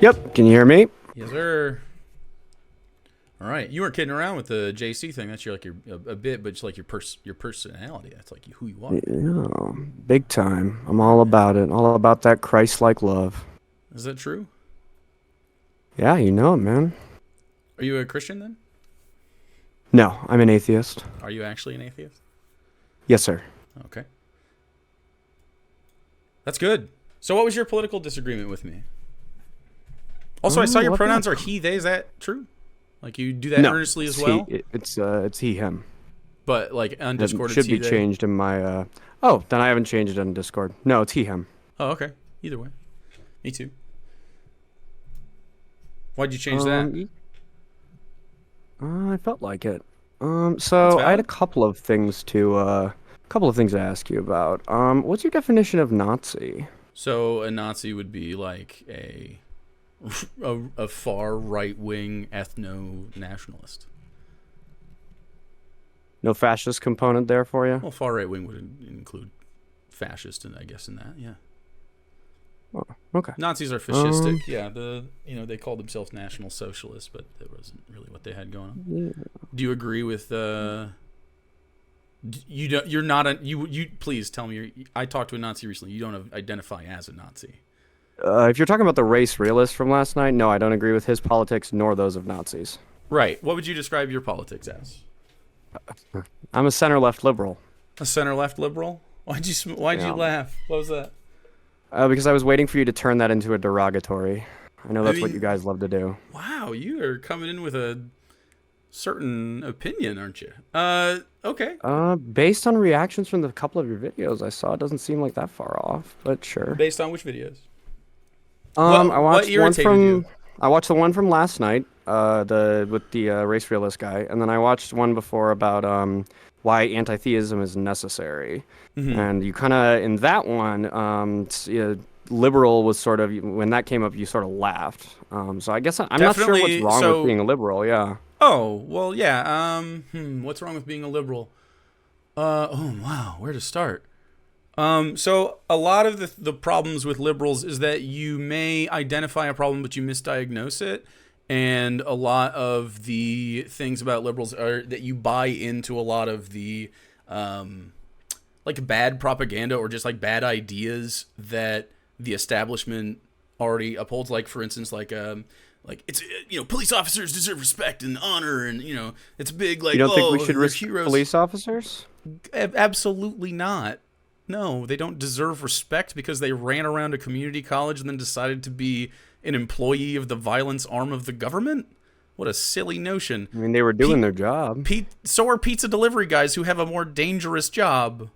Yep. Can you hear me? Yes, sir. All right, you weren't kidding around with the JC thing. That's your a bit, but it's like your personality. That's like who you are. Yeah, big time. I'm all about it. All about that Christ-like love. Is that true? Yeah, you know it, man. Are you a Christian then? No, I'm an atheist. Are you actually an atheist? Yes, sir. Okay. That's good. So what was your political disagreement with me? Also, I saw your pronouns are he, they. Is that true? Like you do that earnestly as well? It's he, him. But like on Discord, It should be changed in my... Oh, then I haven't changed it on Discord. No, it's he, him. Oh, okay. Either way. Me too. Why'd you change that? I felt like it. So I had a couple of things to ask you about. What's your definition of Nazi? So a Nazi would be like a far right-wing ethno-nationalist. No fascist component there for you? Well, far right-wing would include fascist, and I guess in that, yeah. Oh, okay. Nazis are fascistic. Yeah, they called themselves National Socialists, but that wasn't really what they had going on. Yeah. Do you agree with you're not a you please tell me I talked to a Nazi recently. You don't identify as a Nazi. If you're talking about the race realist from last night, no, I don't agree with his politics nor those of Nazis. Right. What would you describe your politics as? I'm a center-left liberal. A center-left liberal? Why'd you laugh? What was that? Because I was waiting for you to turn that into a derogatory. I know that's what you guys love to do. Wow, you are coming in with a certain opinion, aren't you? Okay. Based on reactions from the couple of your videos I saw, it doesn't seem like that far off, but sure. Based on which videos? I watched what irritated you? I watched the one from last night, with the race realist guy, and then I watched one before about why anti-theism is necessary. Mm-hmm. And you kind of in that one, liberal was sort of when that came up, you sort of laughed. So I guess I'm not sure what's wrong with being a liberal. Yeah. Oh well, yeah. What's wrong with being a liberal? Oh wow, where to start? So a lot of the problems with liberals is that you may identify a problem, but you misdiagnose it. And a lot of the things about liberals are that you buy into a lot of the, like bad propaganda or just like bad ideas that the establishment already upholds. Like, for instance, it's, police officers deserve respect and honor. And, it's big, like, you don't think we should respect heroes. Police officers? Absolutely not. No, they don't deserve respect because they ran around a community college and then decided to be an employee of the violence arm of the government. What a silly notion. I mean, they were doing their job. So are pizza delivery guys who have a more dangerous job.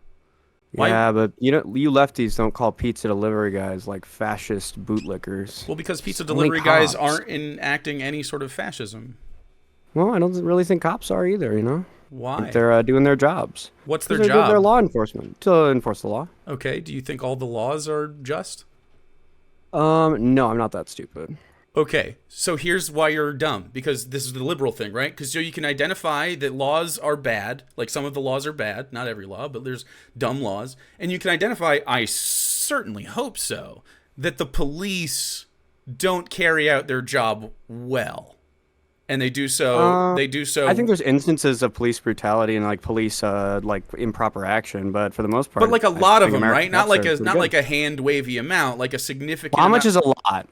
Yeah, but you lefties don't call pizza delivery guys like fascist bootlickers. Well, because pizza delivery guys aren't enacting any sort of fascism. Well, I don't really think cops are either, Why? They're doing their jobs. What's their job? They're law enforcement, to enforce the law. Okay, do you think all the laws are just? No, I'm not that stupid. Okay, so here's why you're dumb, because this is the liberal thing, right? Because so you can identify that laws are bad, like some of the laws are bad, not every law, but there's dumb laws, and you can identify, I certainly hope so, that the police don't carry out their job well. And they do so. I think there's instances of police brutality and like police improper action, but for the most part, but like a lot of them, American right? cops Not like a hand wavy amount, like a significant. Well, how much is a lot?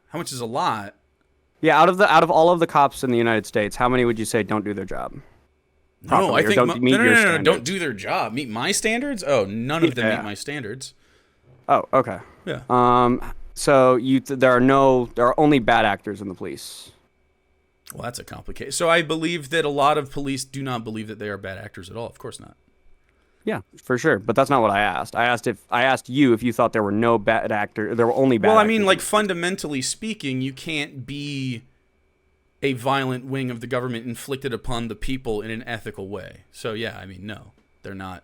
How much is a lot? Yeah, out of all of the cops in the United States, how many would you say don't do their job? No, I think no, don't do their job. Meet my standards? Oh, none of them meet my standards. Oh, okay. Yeah. So there are only bad actors in the police. Well, that's a complicated. So I believe that a lot of police do not believe that they are bad actors at all. Of course not. Yeah, for sure. But that's not what I asked. I asked you if you thought there were no bad actors. There were only bad. Well, I mean, like fundamentally speaking, you can't be a violent wing of the government inflicted upon the people in an ethical way. So yeah, I mean, no, they're not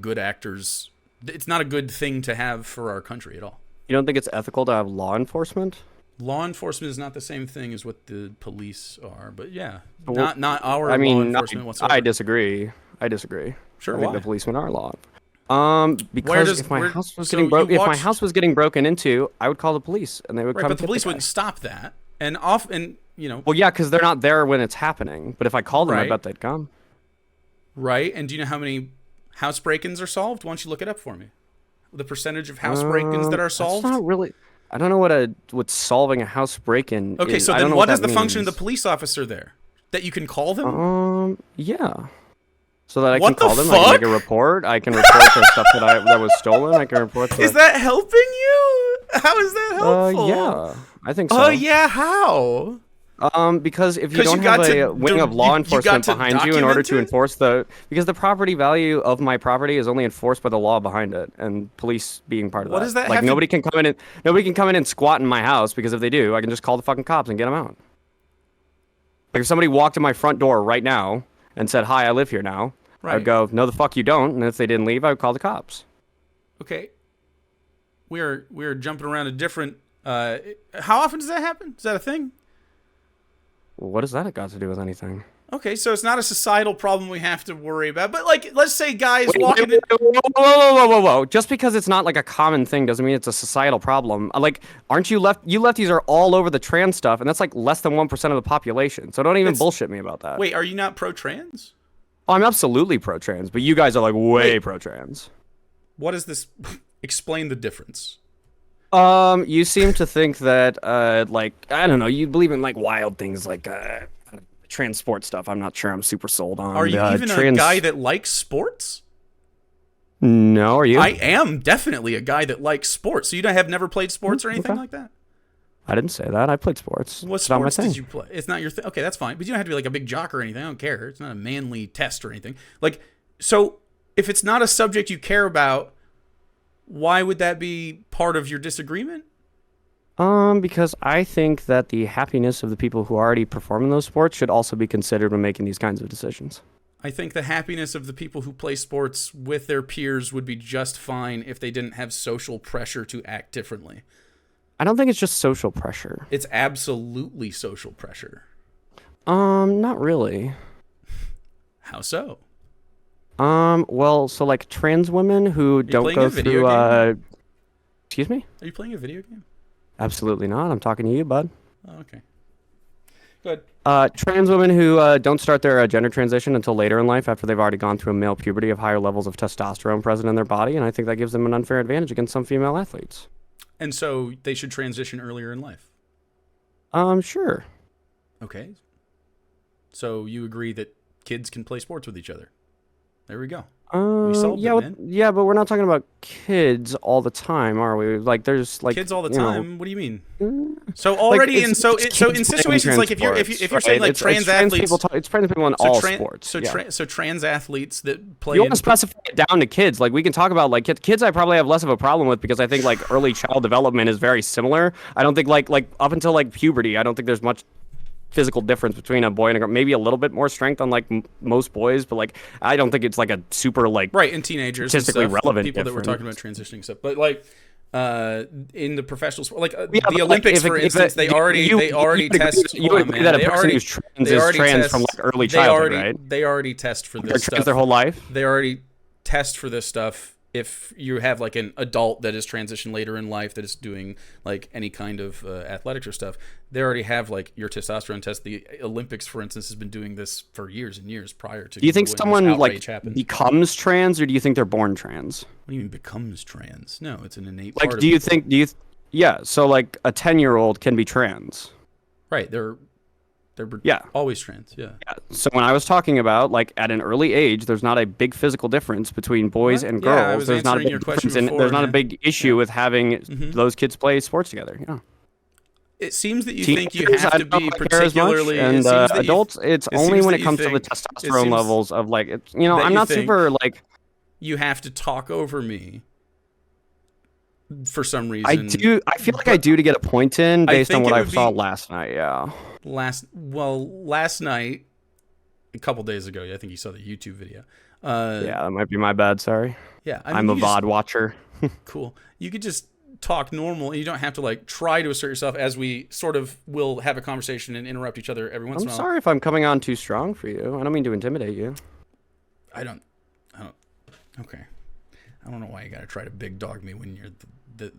good actors. It's not a good thing to have for our country at all. You don't think it's ethical to have law enforcement? Law enforcement is not the same thing as what the police are, but yeah, not our law enforcement whatsoever. I disagree. Sure, I think the policemen are law. Because if my house was getting if my house was getting broken into, I would call the police and they would come. But the police wouldn't stop that. And often, Well, yeah, because they're not there when it's happening. But if I called them, I bet they'd come. Right. And do you know how many house break-ins are solved? Why don't you look it up for me? The percentage of house break-ins that are solved? That's not really. I don't know what solving a house break-in is. Okay, so then what is the function of the police officer there? That you can call them? Yeah. So that I can call them, I can make a report. I can report the stuff that was stolen. I can report. Is that helping you? How is that helpful? Yeah, I think so. Oh yeah, how? Because if you don't have a wing of law enforcement behind you in order to enforce because the property value of my property is only enforced by the law behind it, and police being part of that. What does that like nobody can come in and squat in my house, because if they do, I can just call the fucking cops and get them out. Like if somebody walked in my front door right now and said, "Hi, I live here now," I'd go, "No, the fuck you don't." And if they didn't leave, I would call the cops. Okay. We're jumping around a different. How often does that happen? Is that a thing? What does that got to do with anything? Okay, so it's not a societal problem we have to worry about. But like, let's say guys walking. Whoa! Just because it's not like a common thing doesn't mean it's a societal problem. Like, aren't you you lefties are all over the trans stuff, and that's like less than 1% of the population. So don't even bullshit me about that. Wait, are you not pro-trans? Oh, I'm absolutely pro-trans, but you guys are like way pro-trans. What is this? Explain the difference. You seem to think that, like, I don't know, you believe in, like, wild things, like, transport stuff. I'm not sure I'm super sold on. Are you even a guy that likes sports? No, are you? I am definitely a guy that likes sports. So you have never played sports or anything like that? I didn't say that. I played sports. What sports did you play? It's not your thing. Okay, that's fine. But you don't have to be like a big jock or anything. I don't care. It's not a manly test or anything. Like, so if it's not a subject you care about, why would that be part of your disagreement? Because I think that the happiness of the people who already perform in those sports should also be considered when making these kinds of decisions. I think the happiness of the people who play sports with their peers would be just fine if they didn't have social pressure to act differently. I don't think it's just social pressure. It's absolutely social pressure. Not really. How so? Well, so like trans women who don't go through, excuse me? Are you playing a video game? Absolutely not. I'm talking to you, bud. Oh, okay. Good. Trans women who don't start their gender transition until later in life, after they've already gone through a male puberty, have higher levels of testosterone present in their body, and I think that gives them an unfair advantage against some female athletes. And so they should transition earlier in life? Sure. Okay. So you agree that kids can play sports with each other? There we go. We solved it, man. Yeah, but we're not talking about kids all the time, are we? Like, there's like kids all the time. What do you mean? So already, like, so in situations like if you're saying like trans athletes, it's trans people in all sports. So trans athletes that play. You want to specify it down to kids? Like we can talk about like kids. I probably have less of a problem with because I think like early child development is very similar. I don't think like up until like puberty, I don't think there's much physical difference between a boy and a girl. Maybe a little bit more strength on like most boys, but like I don't think it's like a super like in teenagers statistically relevant people difference. That we're talking about transitioning stuff, but like in the professional sport, like the Olympics, for instance, they already test. You would agree that a person who's trans is trans from like early childhood, right? They already test for this stuff. Trans their whole life. They already test for this stuff. If you have like an adult that is transitioned later in life that is doing like any kind of athletics or stuff, they already have like your testosterone test. The Olympics, for instance, has been doing this for years and years prior to. Do you think someone like becomes trans, or do you think they're born trans? What do you mean becomes trans? No, it's an innate. Like, part do you think? Yeah. So like a 10-year-old can be trans. Right. They're always trans. Yeah. So when I was talking about like at an early age, there's not a big physical difference between boys and girls. There's not a big difference there's not a big issue with having those kids play sports together. Yeah. It seems that you think you have to be particularly and adults. It's only when it comes to the testosterone levels of like I'm not super like. You have to talk over me. For some reason, I do. I feel like I do to get a point in based on what I saw last night. Yeah. Last night, a couple days ago, I think you saw the YouTube video. Yeah, that might be my bad. Sorry. Yeah, I'm a VOD watcher. Cool. You could just talk normal. You don't have to like try to assert yourself, as we sort of will have a conversation and interrupt each other every once in a while. I'm sorry if I'm coming on too strong for you. I don't mean to intimidate you. I don't. Okay. I don't know why you gotta try to big dog me when you're the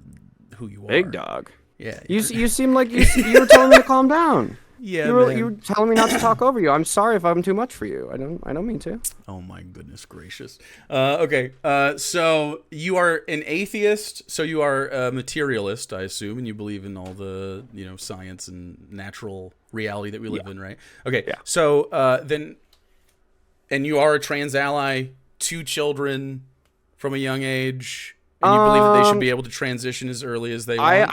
who you are. Big dog. Yeah. You seem like you were telling me to calm down. Yeah, You were telling me not to talk over you. I'm sorry if I'm too much for you. I don't mean to. Oh my goodness gracious. Okay. So you are an atheist. So you are a materialist, I assume, and you believe in all the science and natural reality that we live in, right? Okay. Yeah. So then, and you are a trans ally, 2 children from a young age. And you believe that they should be able to transition as early as they want?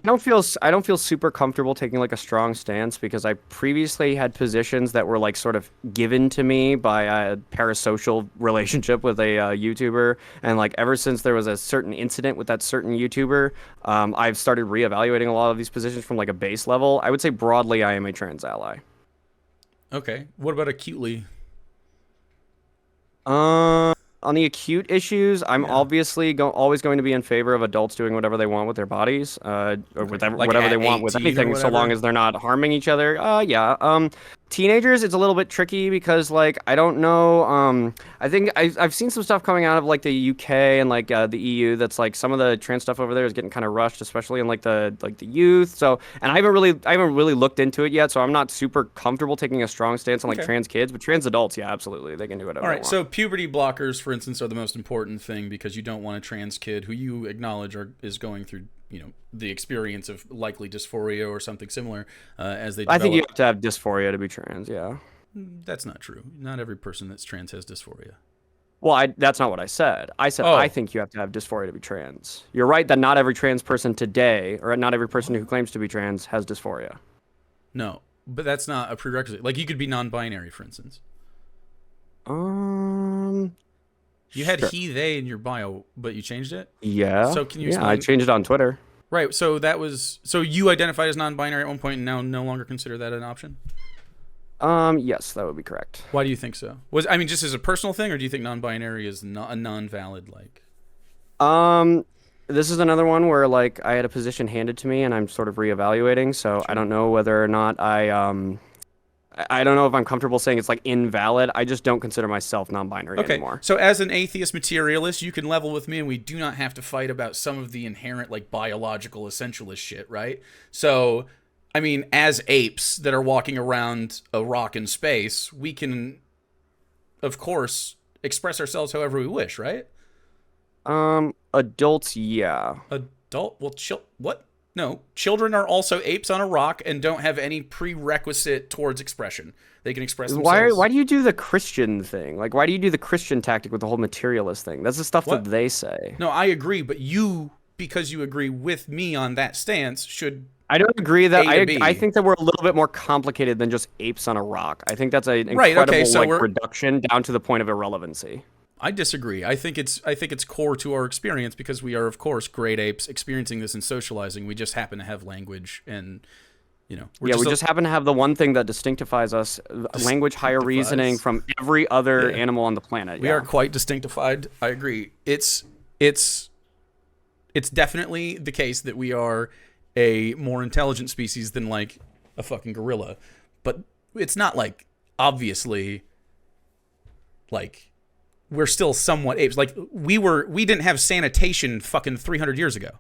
I don't feel super comfortable taking like a strong stance because I previously had positions that were like sort of given to me by a parasocial relationship with a YouTuber, and like ever since there was a certain incident with that certain YouTuber, I've started reevaluating a lot of these positions from like a base level. I would say broadly, I am a trans ally. Okay. What about acutely? On the acute issues, I'm obviously always going to be in favor of adults doing whatever they want with their bodies, or whatever they want with anything, so long as they're not harming each other. Yeah. Teenagers, it's a little bit tricky because, like, I don't know. I think I've seen some stuff coming out of like the UK and like the EU that's like some of the trans stuff over there is getting kind of rushed, especially in like the youth. So, and I haven't really looked into it yet, so I'm not super comfortable taking a strong stance on like trans kids, but trans adults, yeah, absolutely, they can do whatever. All right, they want. so puberty blockers, for instance, are the most important thing because you don't want a trans kid who you acknowledge is going through the experience of likely dysphoria or something similar as they develop. I think you have to have dysphoria to be trans, yeah. That's not true. Not every person that's trans has dysphoria. Well, that's not what I said. I said I think you have to have dysphoria to be trans. You're right that not every trans person today, or not every person who claims to be trans, has dysphoria. No, but that's not a prerequisite. Like, you could be non-binary, for instance. You had sure. he, they in your bio, but you changed it? Yeah. So can you explain? I changed it on Twitter. Right. So so you identified as non-binary at one point and now no longer consider that an option? Yes, that would be correct. Why do you think so? Just as a personal thing, or do you think non-binary is not a non-valid like? This is another one where like I had a position handed to me and I'm sort of reevaluating, so I don't know whether or not I don't know if I'm comfortable saying it's like invalid. I just don't consider myself non-binary anymore. So as an atheist materialist, you can level with me and we do not have to fight about some of the inherent like biological essentialist shit, right? So, I mean, as apes that are walking around a rock in space, we can, of course, express ourselves however we wish, right? Adults, yeah. Well, what? No, children are also apes on a rock and don't have any prerequisite towards expression. They can express themselves. Why do you do the Christian thing? Like, why do you do the Christian tactic with the whole materialist thing? That's the stuff that they say. No, I agree, but you, because you agree with me on that stance, should... I don't agree that... I think that we're a little bit more complicated than just apes on a rock. I think that's an incredible reduction down to the point of irrelevancy. I disagree. I think it's core to our experience because we are, of course, great apes experiencing this and socializing. We just happen to have language and, we just happen to have the one thing that distinctifies us, language, higher reasoning from every other animal on the planet. We are quite distinctified. I agree. It's definitely the case that we are a more intelligent species than like a fucking gorilla, but it's not like obviously like we're still somewhat apes. Like we didn't have sanitation fucking 300 years ago.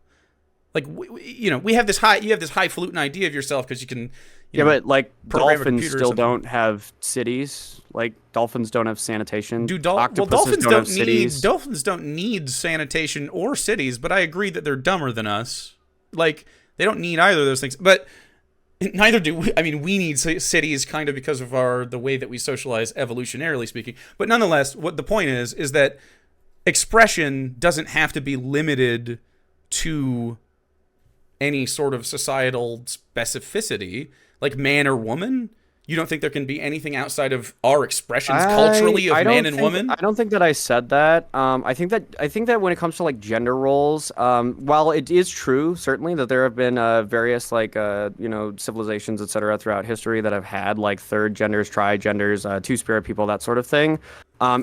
Like we have this highfalutin idea of yourself because you can but like dolphins still don't have cities. Like dolphins don't have sanitation. Dolphins don't need sanitation or cities, but I agree that they're dumber than us. Like they don't need either of those things. But neither do we. I mean, we need cities kind of because of the way that we socialize evolutionarily speaking. But nonetheless, what the point is that expression doesn't have to be limited to any sort of societal specificity, like man or woman. You don't think there can be anything outside of our expressions culturally of man and woman? I don't think that I said that. I think that when it comes to like gender roles, while it is true certainly that there have been various like civilizations, etc., throughout history that have had like third genders, trigenders, two-spirit people, that sort of thing.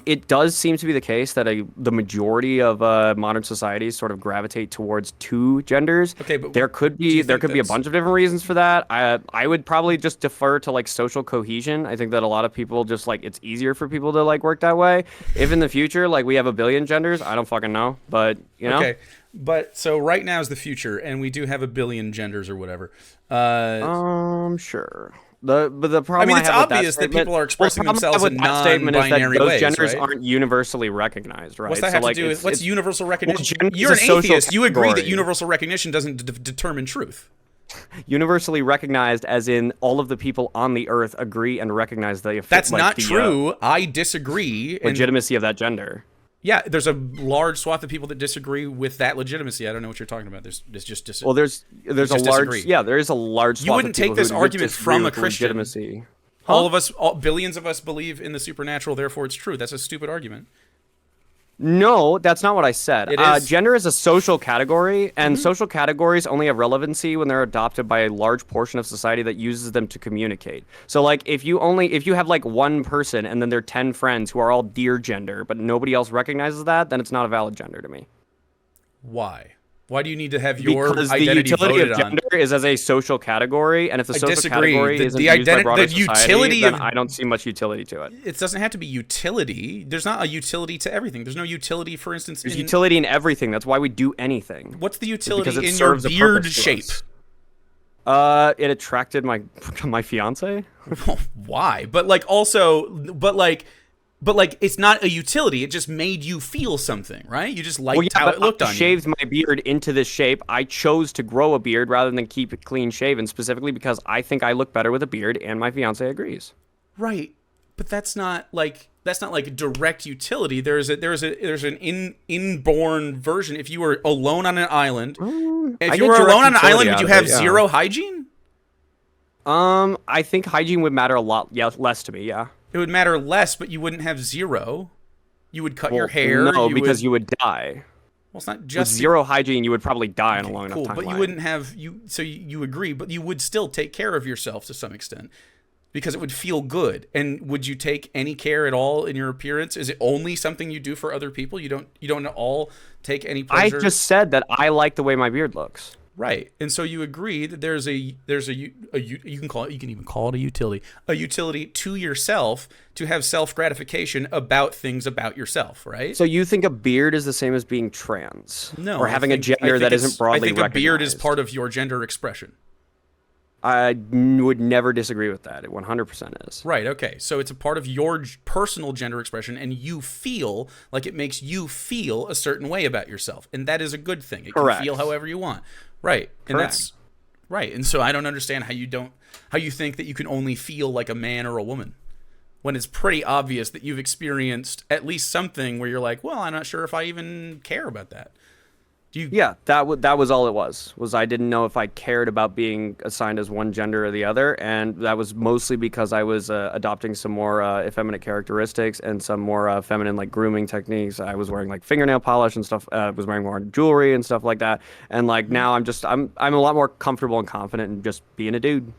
It does seem to be the case that the majority of modern societies sort of gravitate towards two genders. Okay, but There could do you be think a that's bunch of different reasons for that. I would probably just defer to like social cohesion. I think that a lot of people just like it's easier for people to like work that way. If in the future like we have a billion genders, I don't fucking know, but you know. okay? But so right now is the future, and we do have a billion genders or whatever. Sure. But the problem mean, I it's have with obvious that statement- people are expressing well, the problem I themselves have in with that statement is that non-binary those ways, genders right? aren't universally recognized, right? What's that So have like to do with what's universal recognition? gender is You're a an social atheist. You agree that category. universal recognition doesn't determine truth. Universally recognized as in all of the people on the earth agree and recognize That's like, not the true. I disagree. And legitimacy of that gender. yeah, there's a large swath of people that disagree with that legitimacy. I don't know what you're talking about. There's just Well, there's a just large disagree. there is a large swath wouldn't of people take this who would argument disagree from a with Christian. legitimacy. all of us, billions of us believe in the supernatural, therefore it's true. That's a stupid argument. No, that's not what I said. It is. Gender is a social category, and social categories only have relevancy when they're adopted by a large portion of society that uses them to communicate. So, like, if you have like one person and then there are 10 friends who are all dear gender, but nobody else recognizes that, then it's not a valid gender to me. Why? Why do you need to have your Because the identity utility voted of on? gender is as a social category, and if the I social disagree. category The isn't used by broader the society, utility then of- I don't see much utility to it. It doesn't have to be utility. There's not a utility to everything. There's no utility, for instance, There's in utility in everything. That's why we do anything. what's the utility Because it in your serves a beard purpose to shape? us. It attracted my fiance. Why? But it's not a utility. It just made you feel something, right? You just liked how but it looked I on you. shaved my beard into this shape. I chose to grow a beard rather than keep it clean shaven, specifically because I think I look better with a beard, and my fiance agrees. Right. But that's not like direct utility. There's an inborn version. If you were alone on an island, I get direct would utility you out of have it, yeah. zero hygiene? I think hygiene would matter a lot less to me. Yeah. It would matter less, but you wouldn't have zero. You would cut your hair. No, because you would die. Well, it's not With just zero hygiene, you would probably die in a long cool, enough time. but you wouldn't have you. So you agree, but you would still take care of yourself to some extent because it would feel good. And would you take any care at all in your appearance? Is it only something you do for other people? You don't at all take any pleasure. I just said that I like the way my beard looks. Right, and so you agree that there's a you can even call it a utility to yourself to have self gratification about things about yourself, right? So you think a beard is the same as being trans? No, or having a gender that isn't broadly recognized? I think a beard is part of your gender expression. I would never disagree with that. It 100% is. Right, okay. So it's a part of your personal gender expression, and you feel like it makes you feel a certain way about yourself. And that is a good thing. It Correct. can feel however you want. Right. And Correct. that's right. And so I don't understand how you think that you can only feel like a man or a woman when it's pretty obvious that you've experienced at least something where you're like, well, I'm not sure if I even care about that. Yeah, that was all it was I didn't know if I cared about being assigned as one gender or the other, and that was mostly because I was adopting some more effeminate characteristics and some more feminine like grooming techniques. I was wearing like fingernail polish and stuff. Was wearing more jewelry and stuff like that. And like now I'm a lot more comfortable and confident in just being a dude.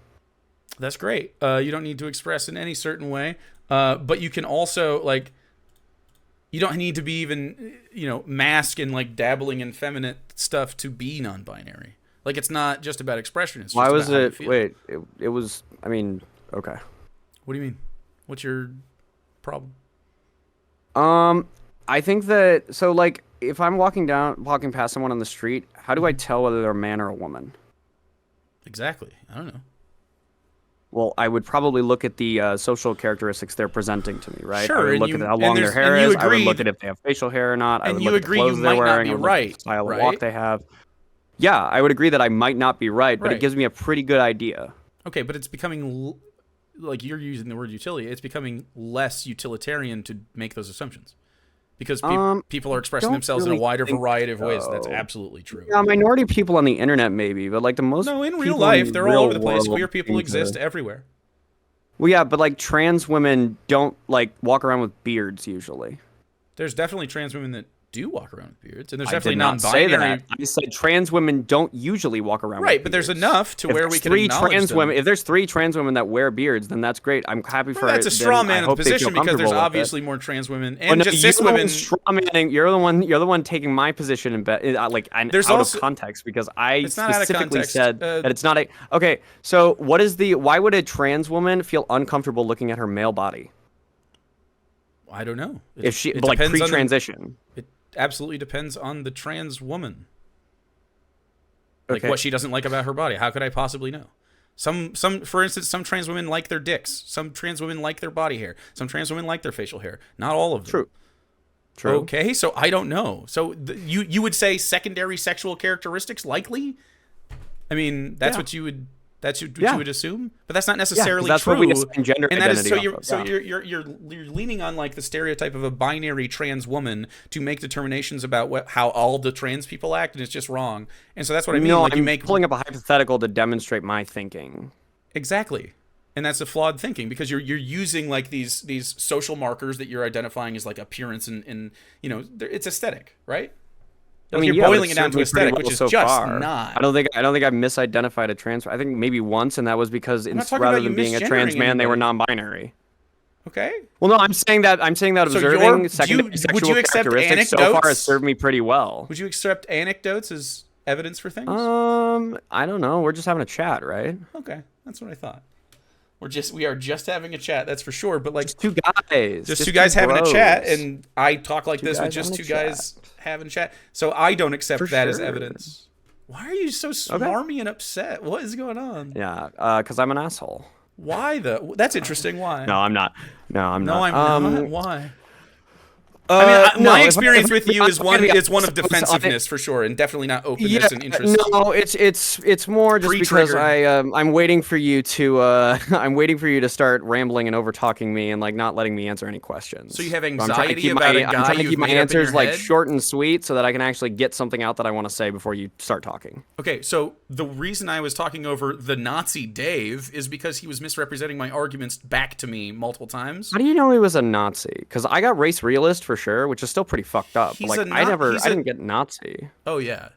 That's great. You don't need to express in any certain way, but you can also like. You don't need to be even, mask and like dabbling in feminine stuff to be non-binary. Like it's not just about expression. It's just Why was about how you it? feel. Wait, it was. I mean, okay. What do you mean? What's your problem? I think that so like if I'm walking past someone on the street, how do I tell whether they're a man or a woman? Exactly. I don't know. Well, I would probably look at the social characteristics they're presenting to me, right? Sure, I would and look you- at how and long their there's- hair and you is. I would agreed- look at if they have facial hair or not. I and would you look at the agree you clothes they're might not wearing. be I would look at right, the style right? of walk they have. Yeah, I would agree that I might not be right, but Right. it gives me a pretty good idea. Okay, but it's becoming like you're using the word utility. It's becoming less utilitarian to make those assumptions because people are expressing don't themselves in a really wider think variety of ways. That's so. absolutely true. Yeah, minority people on the internet maybe, but like the most No, in real people life, in they're real all over the place. world Queer people seem exist to- everywhere. Well, yeah, but like trans women don't like walk around with beards usually. There's definitely trans women that do walk around with beards, and there's I definitely did not say non-binary. that. I said trans women don't usually walk around Right, with but there's beards. enough to If where there's we can three acknowledge trans them. women. If there's 3 trans women that wear beards, then that's great. I'm happy for Well, that's a them. straw man I of the hope they feel position because there's comfortable with it. obviously more trans women But and no, just you're cis the one women. strawmanning. You're the one taking my position in like There's out also- of context because I It's not out of specifically context. said that it's not a. Okay, so why would a trans woman feel uncomfortable looking at her male body I don't know. if she It like depends on the- pre-transition? It absolutely depends on the trans woman. Like Okay. what she doesn't like about her body. How could I possibly know? For instance, some trans women like their dicks. Some trans women like their body hair. Some trans women like their facial hair. Not all of them. True. Okay, so I don't know. So you would say secondary sexual characteristics likely? I mean, that's Yeah. what you would you Yeah. would assume, but that's not necessarily that's true. what we assign gender and that is identity so off you're of, so you're leaning on like the stereotype of a binary trans woman to make determinations about how all the trans people act, and it's just wrong. And so that's what I mean. No, like I'm you make pulling up a hypothetical to demonstrate my thinking. exactly. And that's a flawed thinking because you're using like these social markers that you're identifying as like appearance and it's aesthetic, right? I mean, you're yeah, boiling but it down to served me pretty aesthetic, which well is so just far. not. I don't think I've misidentified a trans. I think maybe once, and that was because not talking rather about you than being a trans misgendering man, they were anybody. non-binary. Okay. Well, no, I'm saying that So observing secondary would sexual you accept characteristics so far anecdotes? has served me pretty well. Would you accept anecdotes as evidence for things? I don't know. We're just having a chat, right? Okay, that's what I thought. We are just having a chat, that's for sure. But like Just two guys. just two guys having a bros. chat, and I talk like this with guys just having two a guys having chat. So I don't accept For that as sure. evidence. Why are you so smarmy and upset? What is going on? Yeah, because I'm an asshole. Why though? That's interesting. Why? No, I'm not. No, I'm No, not. I'm not. Why? I mean, no, my if experience if with you I'm is one gonna be is one of honest, defensiveness for sure, and definitely not openness Yeah, and interest. no, it's more just because Pre-triggered. I'm waiting for you to I'm waiting for you to start rambling and over talking me and like not letting me answer any questions. So you have I'm trying to anxiety keep about my, a I'm guy trying to you've keep my made up in answers your like head? short and sweet so that I can actually get something out that I want to say before you start talking. Okay, so the reason I was talking over the Nazi Dave is because he was misrepresenting my arguments back to me multiple times. How do you know he was a Nazi? Because I got race realist for sure, which is still pretty fucked up. He's But, like a I he's a- didn't get Nazi. Oh yeah.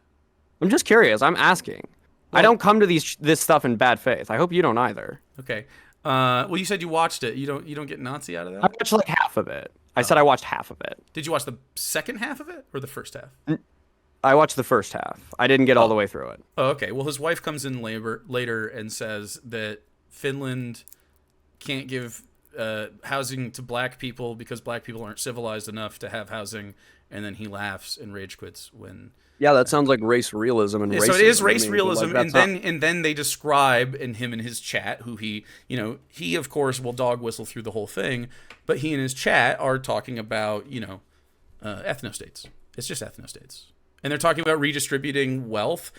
I'm just curious. I'm asking. I Well- don't come to this stuff in bad faith. I hope you don't either. Okay. Well, you said you watched it. You don't get Nazi out of that? I watched like half of it. I said I watched half of it. Did you watch the second half of it or the first half? I watched the first half. I didn't get all the way through it. Oh, okay. Well, his wife comes in later and says that Finland can't give housing to black people because black people aren't civilized enough to have housing, and then he laughs and rage quits when. Yeah, that sounds like race realism and racism. So it is to race me, but, realism, like, and then they describe in him in his chat who he of course will dog whistle through the whole thing, but he and his chat are talking about ethnostates. It's just ethnostates. And they're talking about redistributing wealth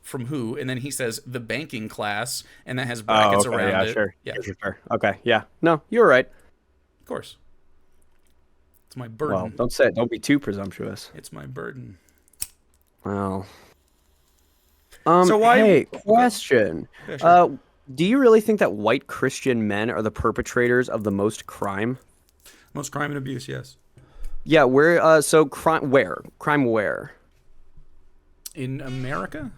from who? And then he says the banking class, and that has brackets around yeah, it. Sure. Yeah, Sure. Okay, yeah. No, you're right. of course. It's my burden. Well, don't say it. Don't be too presumptuous. It's my burden. Well. So why- Hey, question. Yeah, sure. Do you really think that white Christian men are the perpetrators of the most crime? Most crime and abuse, yes. Yeah, where? So crime where? Crime where? In America?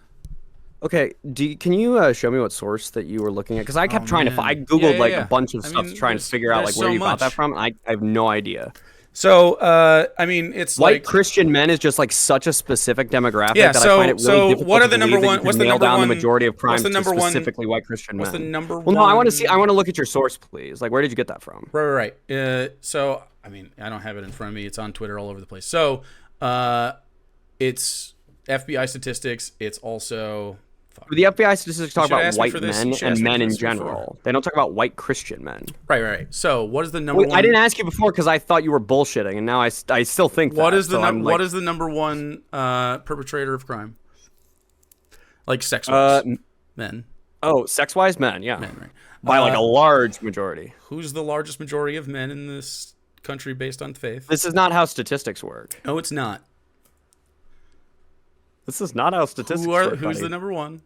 Okay, can you show me what source that you were looking at? Because I kept trying to. man. I googled Yeah, like yeah. a bunch of I stuff mean, to try and there's- figure out like there's where so you got much. that from. And I have no idea. So, I mean, it's White like Christian men is just like such a specific demographic Yeah, that so- I find it really so difficult what are to the believe number that one- you what's can the nail number down one- the majority of what's crimes the to number one- specifically white Christian what's men. the number Well, no, I want to one- see. I want to look at your source, please. Like, where did you get that from? Right. So, I mean, I don't have it in front of me. It's on Twitter all over the place. So, it's FBI statistics. It's also The FBI statistics talk should about ask me white for this. men You should and ask me men for in this before. general. They don't talk about white Christian men. right. So, what is the number Wait, one? I didn't ask you before because I thought you were bullshitting, and now I still think that. What is the so I'm what like, is the number one perpetrator of crime? Like sex workers, men. Oh, sex-wise men, yeah, Men, right? by like a large majority. Who's the largest majority of men in this country based on faith? This is not how statistics work. No, it's not. This is not how statistics work. Who's buddy. the number one?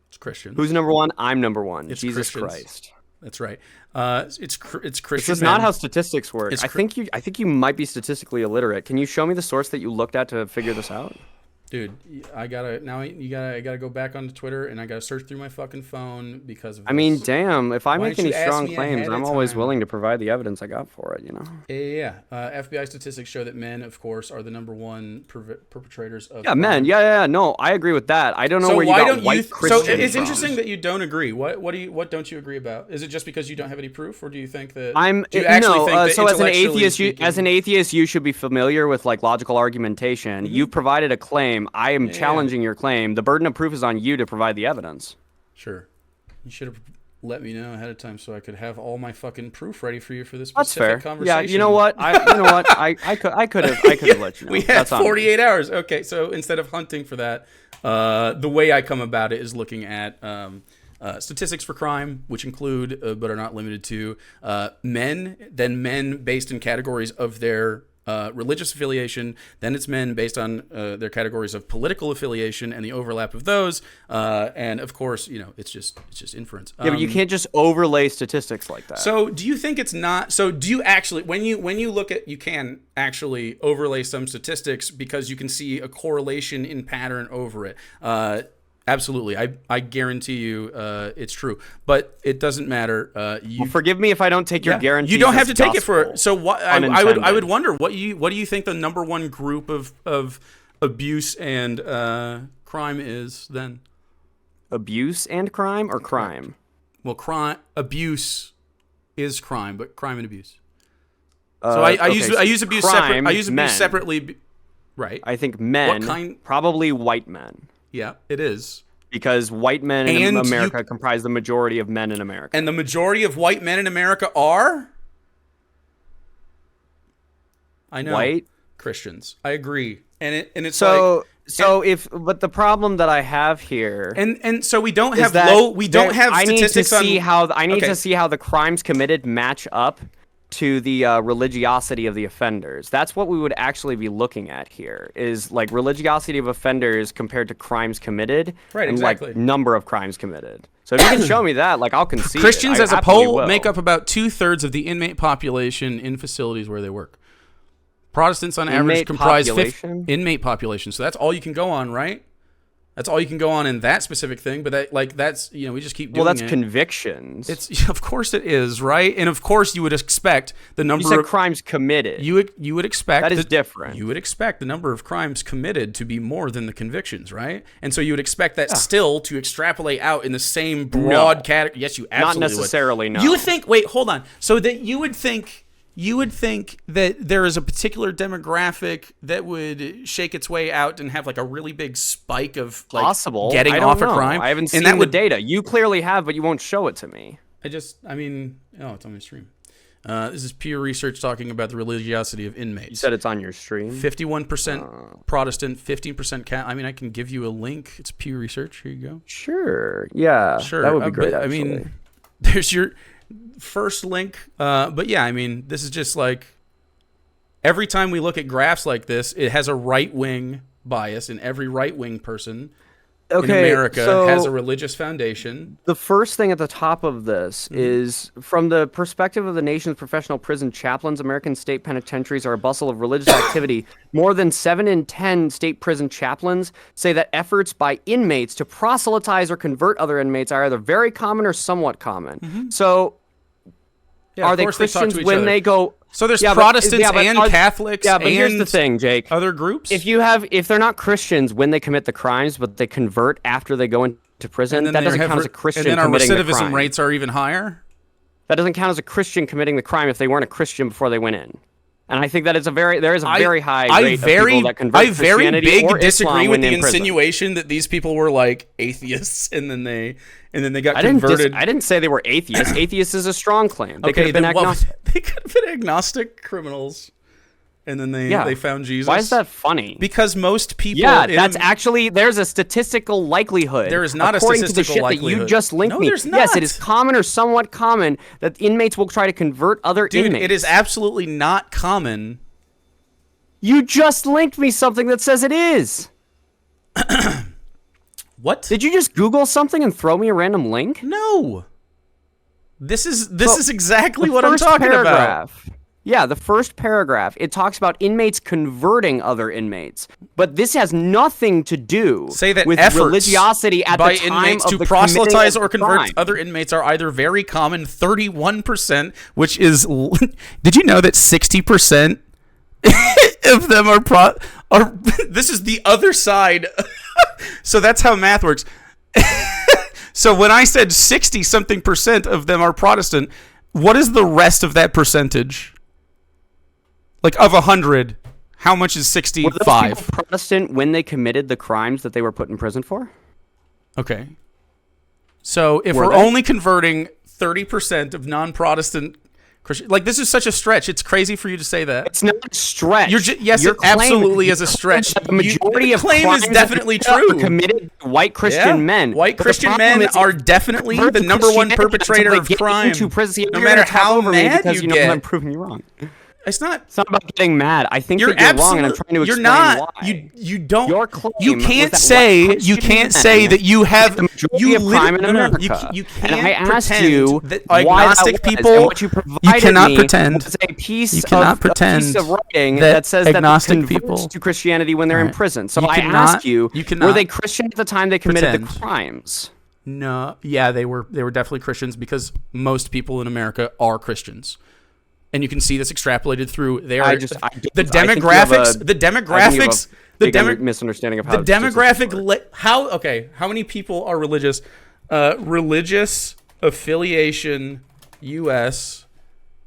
It's Christian. Who's number one? I'm number one. It's Jesus Christians. Christ. That's right. It's Christian. This is not men. how statistics work. It's I think you might be statistically illiterate. Can you show me the source that you looked at to figure this out? Dude, I gotta go back onto Twitter and I gotta search through my fucking phone because of this. I mean, damn, if I Why make don't any you ask strong me claims, ahead of I'm always time? willing to provide the evidence I got for it, Yeah. FBI statistics show that men, of course, are the number one perpetrators of Yeah, crime. men. Yeah. No, I agree with that. I don't know So where you why got don't white you? Christians So it's from. interesting that you don't agree. What don't you agree about? Is it just because you don't have any proof, or do you think that do you no. think that So as an intellectually atheist, speaking- you should be familiar with like logical argumentation. Mm-hmm. You've provided a claim. I am challenging your claim. The burden of proof is on you to provide the evidence. Sure. You should have let me know ahead of time so I could have all my fucking proof ready for you for this That's specific fair. conversation. Yeah, you know what? I could have let you know. We had That's on me. 48 hours. Okay, so instead of hunting for that, the way I come about it is looking at statistics for crime, which include, but are not limited to, men, then men based in categories of their religious affiliation, then it's men based on their categories of political affiliation and the overlap of those, and of course, it's just inference. Yeah, but you can't just overlay statistics like that. So do you think it's not? So do you actually, when you look at, you can actually overlay some statistics because you can see a correlation in pattern over it. Absolutely, I guarantee you it's true, but it doesn't matter. Well, forgive me if I don't take your guarantee. You don't have to take it for. So what? I would wonder what do you think the number one group of abuse and crime is then? Abuse and crime, or crime? Well, abuse is crime, but crime and abuse. So I use abuse separate. I use abuse separately. Right. I think men. Probably white men. Yeah, it is. Because white men in America comprise the majority of men in America. And the majority of white men in America are? I know. White? Christians. I agree. And it's but the problem that I have here and so we don't have statistics on I need to see how the crimes committed match up to the religiosity of the offenders. That's what we would actually be looking at here, is like religiosity of offenders compared to crimes committed, right? And exactly. like number of crimes committed. So if you can show me that, like I'll concede. Christians as a whole make up about 2/3 of the inmate population in facilities where they work. Protestants on average comprise inmate population. So that's all you can go on, right? That's all you can go on in that specific thing, but that's we just keep doing it. Well, that's convictions. Of course it is, right? And of course you would expect the number of crimes committed. You would expect that is different. You would expect the number of crimes committed to be more than the convictions, right? And so you would expect that still to extrapolate out in the same broad category. Yes, you absolutely not necessarily. would. No. You think? Wait, hold on. So that you would think that there is a particular demographic that would shake its way out and have like a really big spike of like getting off a crime. I haven't seen the data. You clearly have, but you won't show it to me. It's on my stream. This is peer research talking about the religiosity of inmates. You said it's on your stream? 51% Protestant, 15% Catholic. I mean, I can give you a link. It's peer research. Here you go. Sure. Yeah. Sure. That would be great, actually. I mean, there's your first link. But yeah, I mean, this is just like every time we look at graphs like this, it has a right-wing bias, and every right-wing person in America has a religious foundation. The first thing at the top of this is, from the perspective of the nation's professional prison chaplains, American state penitentiaries are a bustle of religious activity. More than 7 in 10 state prison chaplains say that efforts by inmates to proselytize or convert other inmates are either very common or somewhat common. So are they Christians when they go... So there's Protestants and Catholics. Yeah, but here's the thing, Jake. Other groups. If they're not Christians when they commit the crimes, but they convert after they go into prison, that doesn't count as a Christian committing the crime. And then our recidivism rates are even higher. That doesn't count as a Christian committing the crime if they weren't a Christian before they went in. And I think that there is a very high rate of people that convert to Christianity or Islam disagree with the in prison. insinuation that these people were like atheists and then they got converted. I didn't say they were atheists. Atheist is a strong claim. They could have been agnostic. They could have been agnostic criminals. And then they found Jesus. Why is that funny? Because most people... that's actually... There's a statistical likelihood. There is not a statistical likelihood. That you just linked me. There's not. Yes, it is common or somewhat common that inmates will try to convert other inmates. Dude, it is absolutely not common. You just linked me something that says it is. What? Did you just Google something and throw me a random link? No. This is exactly what I'm talking about. Yeah, the first paragraph, it talks about inmates converting other inmates. But this has nothing to do with religiosity at the time inmates of to the proselytize or convert crime. other inmates are either very common, 31%, which is... Did you know that 60% of them are this is the other side. So that's how math works. So when I said 60-something% of them are Protestant, what is the rest of that percentage? Like, of 100, how much is 65? Were those people Protestant when they committed the crimes that they were put in prison for? Okay. So if we're only converting 30% of non-Protestant Christian, like, this is such a stretch. It's crazy for you to say that. It's not a stretch. Yes, it absolutely is a stretch. The majority of claim is definitely true. Committed by white Christian men. White Christian men are definitely the number one perpetrator of crime. No matter how mad you get. I'm proving you wrong. It's not about getting mad. I think that you're wrong, and I'm trying to explain why. You don't. Your claim you can't say that you have the majority of crime in America. You can't and I asked pretend you that why agnostic that was, people. And what you provided cannot me pretend. was a piece You cannot pretend a piece of writing that says that agnostic they people convert to Christianity when they're in prison. So I cannot- ask you, you cannot were they Christian at the time they committed the pretend. crimes? No, yeah, they were definitely Christians because most people in America are Christians. And you can see this extrapolated through the demographics. Misunderstanding of how the demographic. How many people are religious? Religious affiliation, U.S.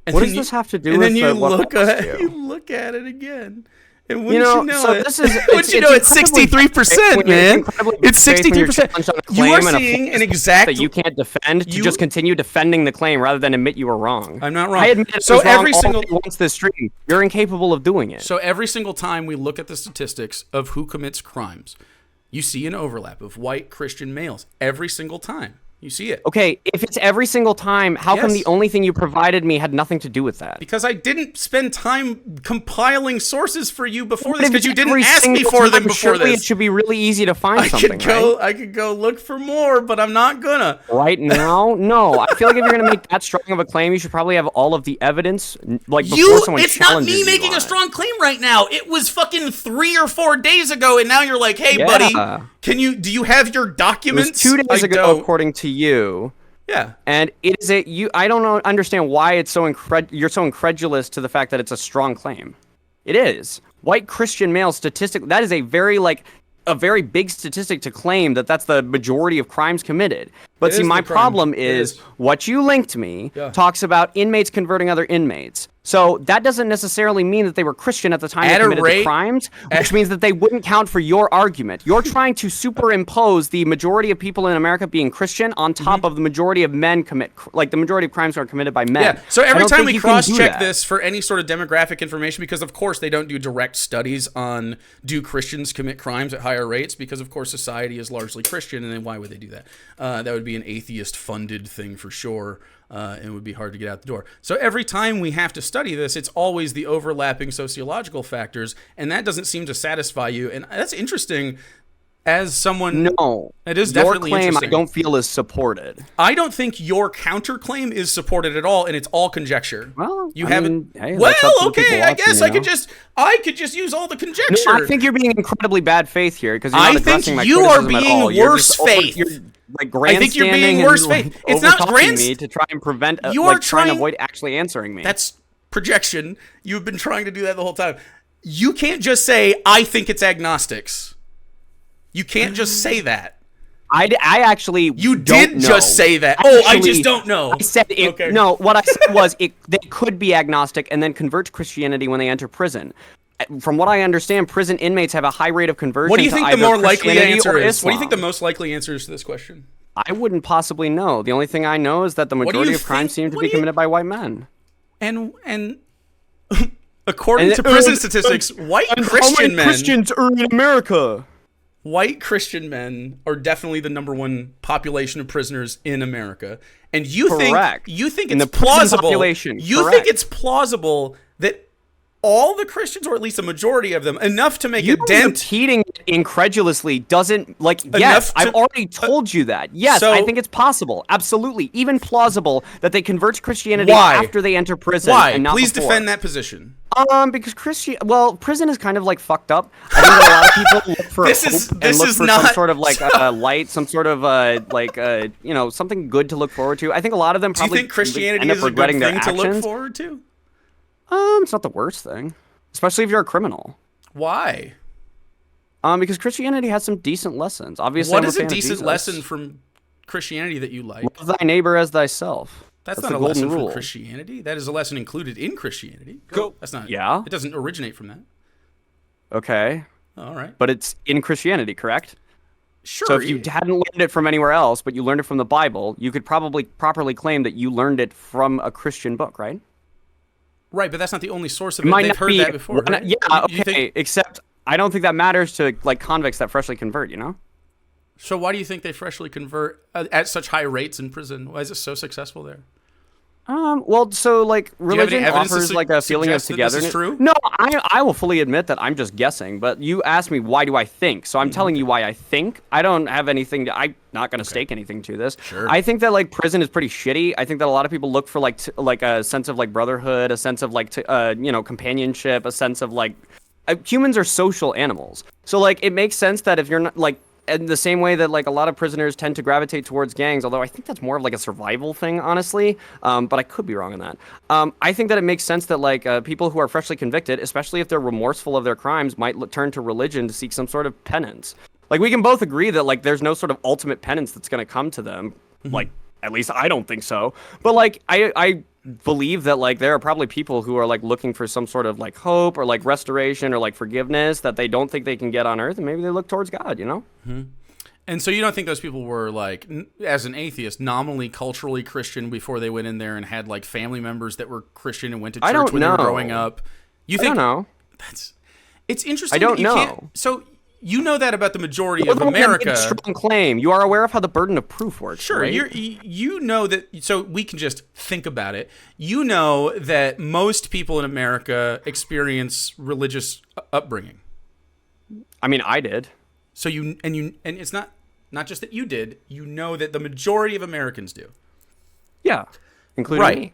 And what does this have to do with? And then you look at it again. And wouldn't you know so it? This is, wouldn't you know it's 63%, man? It's 63%. You are seeing an exact that you can't defend to just continue defending the claim rather than admit you were wrong. I'm not wrong. I admit so every single once this stream, you're incapable of doing it. So every single time we look at the statistics of who commits crimes, you see an overlap of white Christian males every single time. You see it. Okay, if it's every single time, how come the only thing you provided me had nothing to do with that? Because I didn't spend time compiling sources for you before this, because you didn't ask me for them before this. It should be really easy to find something, right? I could go look for more, but I'm not gonna. Right now? No. I feel like if you're gonna make that strong of a claim, you should probably have all of the evidence, like, before someone challenges you. It's not me making a strong claim right now. It was fucking 3 or 4 days ago, and now you're like, hey, buddy, do you have your documents? It was 2 days ago, according to you. Yeah. And it is I don't understand why it's so you're so incredulous to the fact that it's a strong claim. It is. White Christian male statistic, that is a very big statistic to claim that that's the majority of crimes committed. But see, my problem is what you linked me talks about inmates converting other inmates. So that doesn't necessarily mean that they were Christian at the time they committed the crimes, which means that they wouldn't count for your argument. You're trying to superimpose the majority of people in America being Christian on top of the majority of men the majority of crimes are committed by men. Yeah. So every time we cross-check this for any sort of demographic information, because of course they don't do direct studies on do Christians commit crimes at higher rates, because of course society is largely Christian, and then why would they do that? That would be an atheist-funded thing for sure. It would be hard to get out the door. So every time we have to study this, it's always the overlapping sociological factors, and that doesn't seem to satisfy you. And that's interesting as someone... No. It is definitely your claim interesting. I don't feel is supported. I don't think your counterclaim is supported at all, and it's all conjecture. Well, you haven't... Hey, okay, I guess I could just use all the conjecture. No, I think you're being incredibly bad faith here, because you're not addressing my criticism at all. I think you are being worse faith. I think you're being worse faith. It's not me to try and prevent. Trying to avoid actually answering me. That's projection. You've been trying to do that the whole time. You can't just say I think it's agnostics. You can't just say that. I actually. You did just say that. I just don't know. I said it. Okay. No, what I said was they could be agnostic and then convert to Christianity when they enter prison. From what I understand, prison inmates have a high rate of conversion. What do you think the more likely answer is? What do you think the most likely answer is to this question? I wouldn't possibly know. The only thing I know is that the majority of crimes seem to be committed by white men. And according to prison statistics, white Christian men... How many Christians are in America? White Christian men are definitely the number one population of prisoners in America. And you think it's plausible. You think it's plausible that all the Christians, or at least a majority of them, enough to make You a dent. repeating it incredulously doesn't, like, yes, I've already told you that. Yes, So- I think it's possible. Absolutely. Even plausible that they convert to Christianity Why? after they enter prison. Why? And not Please before. defend that position. Because prison is kind of like fucked up. I think that a lot of people look for This hope is- and this look is for not- some sort of like light, some sort of something good to look forward to. I think a lot of them Do you probably think Christianity end up is a good regretting their thing to look actions. forward to? It's not the worst thing, especially if you're a criminal. Why? Because Christianity has some decent lessons. Obviously, What I'm is a a fan of decent Jesus. lesson from Christianity that you like? Love thy neighbor as thyself. That's the not a golden lesson rule. from Christianity. That is a lesson included in Christianity. That's not. Yeah. It doesn't originate from that. Okay, All right. but it's in Christianity, correct? Sure. So if you hadn't learned it from anywhere else, but you learned it from the Bible, you could probably properly claim that you learned it from a Christian book, right? Right, but that's not the only source of It it. might They've not heard be that before. Right? Yeah, You okay. think- Except I don't think that matters to like convicts that freshly convert. You know? So why do you think they freshly convert at such high rates in prison? Why is it so successful there? Well, so like you have any religion evidence to offers like a feeling of suggest that this is togetherness. true? No, I will fully admit that I'm just guessing. But you asked me why do I think, so I'm telling you why I think. I don't have anything. I'm not going to stake anything to this. Sure. I think that like prison is pretty shitty. I think that a lot of people look for like a sense of like brotherhood, a sense of like companionship, a sense of like humans are social animals. So like it makes sense that if you're not like. In the same way that like a lot of prisoners tend to gravitate towards gangs, although I think that's more of like a survival thing, honestly. But I could be wrong on that. I think that it makes sense that like people who are freshly convicted, especially if they're remorseful of their crimes, might turn to religion to seek some sort of penance. Like we can both agree that like there's no sort of ultimate penance that's going to come to them. Like at least I don't think so. But like I believe that like there are probably people who are like looking for some sort of like hope or like restoration or like forgiveness that they don't think they can get on earth, and maybe they look towards God, you know? And so you don't think those people were like, as an atheist, nominally culturally Christian before they went in there and had like family members that were Christian and went to church I don't when they were know. growing up? You I think don't know. it's interesting? I don't that you know. Can't, so you know that about the majority Well, of the one that made America. a strong claim. You are aware of how the burden of proof works, Sure, right? you know that. So we can just think about it. You know that most people in America experience religious upbringing. I mean, I did. So and it's not just that you did. You know that the majority of Americans do. Yeah, including Right. me.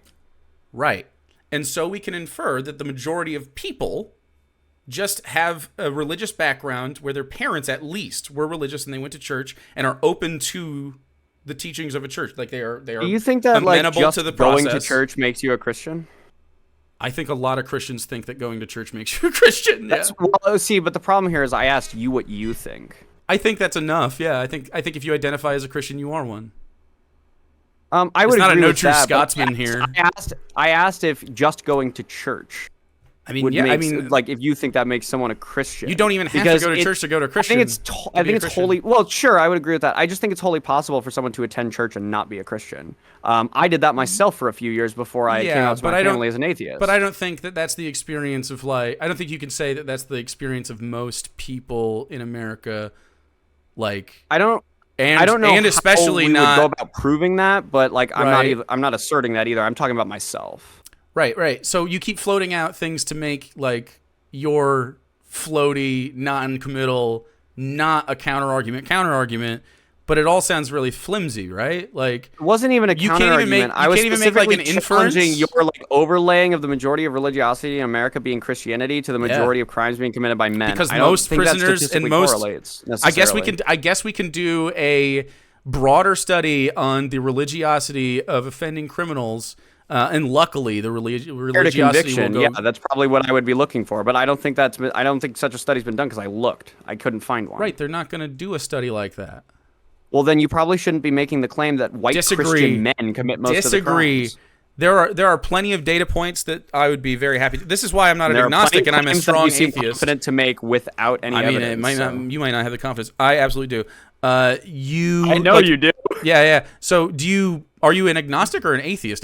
Right. And so we can infer that the majority of people just have a religious background where their parents at least were religious and they went to church and are open to the teachings of a church. Like they are Do you think that like amenable just to the going to process. church makes you a Christian? I think a lot of Christians think that going to church makes you a Christian. Yeah. Well, see, but the problem here is I asked you what you think. I think that's enough. Yeah, I think if you identify as a Christian, you are one. I would It's not a agree no with true that, but Scotsman here. I asked if just going to church I mean, would yeah, make I mean, like if you think that makes someone a Christian. you don't even have Because to go to church to go to a Christian. I think it's wholly well. Sure, I would agree with that. I just think it's wholly possible for someone to attend church and not be a Christian. I did that myself for a few years before I came out to my family as an atheist. But I don't think that that's the experience of like. I don't think you can say that that's the experience of most people in America. Like I don't know, and especially how we not would go about proving that. But like, Right. I'm not asserting that either. I'm talking about myself. right. So you keep floating out things to make like your floaty, non-committal, not a counter argument. But it all sounds really flimsy, right? Like It wasn't even a You counter can't even make- argument. you I was can't even make, like, specifically an inference? challenging your like overlaying of the majority of religiosity in America being Christianity to the majority of crimes being committed by men. because I don't most think that prisoners and statistically most correlates I guess we necessarily. can do a broader study on the religiosity of offending criminals, and luckily the Fair to religiosity conviction. will go. Yeah, that's probably what I would be looking for. But I don't think such a study's been done because I looked. I couldn't find one. Right, they're not going to do a study like that. Well, then you probably shouldn't be making the claim that white Disagree. Christian men commit most of the Disagree. crimes. There are plenty of data points that I would be very happy. This is why I'm not an There are agnostic plenty and of I'm a claims that strong you seem atheist. confident to make without any I mean, evidence. it might so. not. You might not have the confidence. I absolutely do. You I know like, you do. Yeah. So are you an agnostic or an atheist?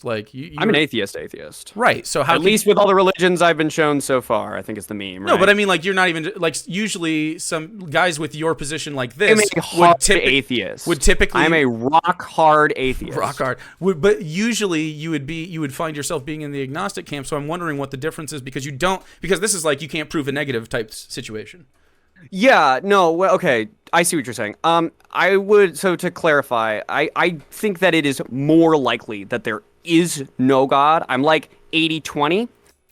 Like I'm an atheist. Right. So how At least with all the religions I've been shown so far, I think it's the meme, right? No, but I mean, like, you're not even like usually some guys with your position like this I'm a hard atheist. would typically I'm a rock hard atheist. rock hard. But usually you would find yourself being in the agnostic camp. So I'm wondering what the difference is because this is like you can't prove a negative type situation. Yeah, no, well, okay, I see what you're saying. So to clarify, I think that it is more likely that there is no God. I'm like 80-20.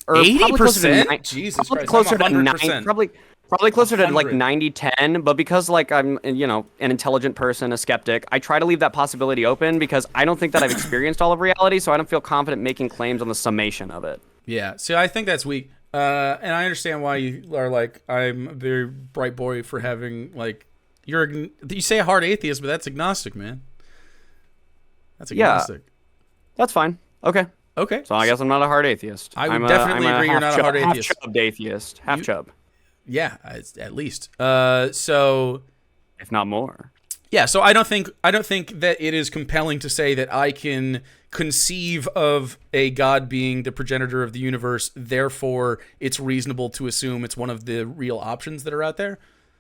Or 80%? Jesus Christ, closer to 100%. Probably closer to like 100. 90-10, but because like I'm, an intelligent person, a skeptic, I try to leave that possibility open because I don't think that I've experienced all of reality, so I don't feel confident making claims on the summation of it. Yeah, so I think that's weak. And I understand why you are like, I'm a very bright boy for having, like, you say a hard atheist, but that's agnostic, man. That's agnostic. Yeah, that's fine. Okay. So I guess I'm not a hard atheist. I would definitely agree you're not a hard atheist. Half-chubbed atheist. Half-chub. Yeah, at least. So... If not more. Yeah, so I don't think that it is compelling to say that I can conceive of a God being the progenitor of the universe, therefore it's reasonable to assume it's one of the real options that are out there.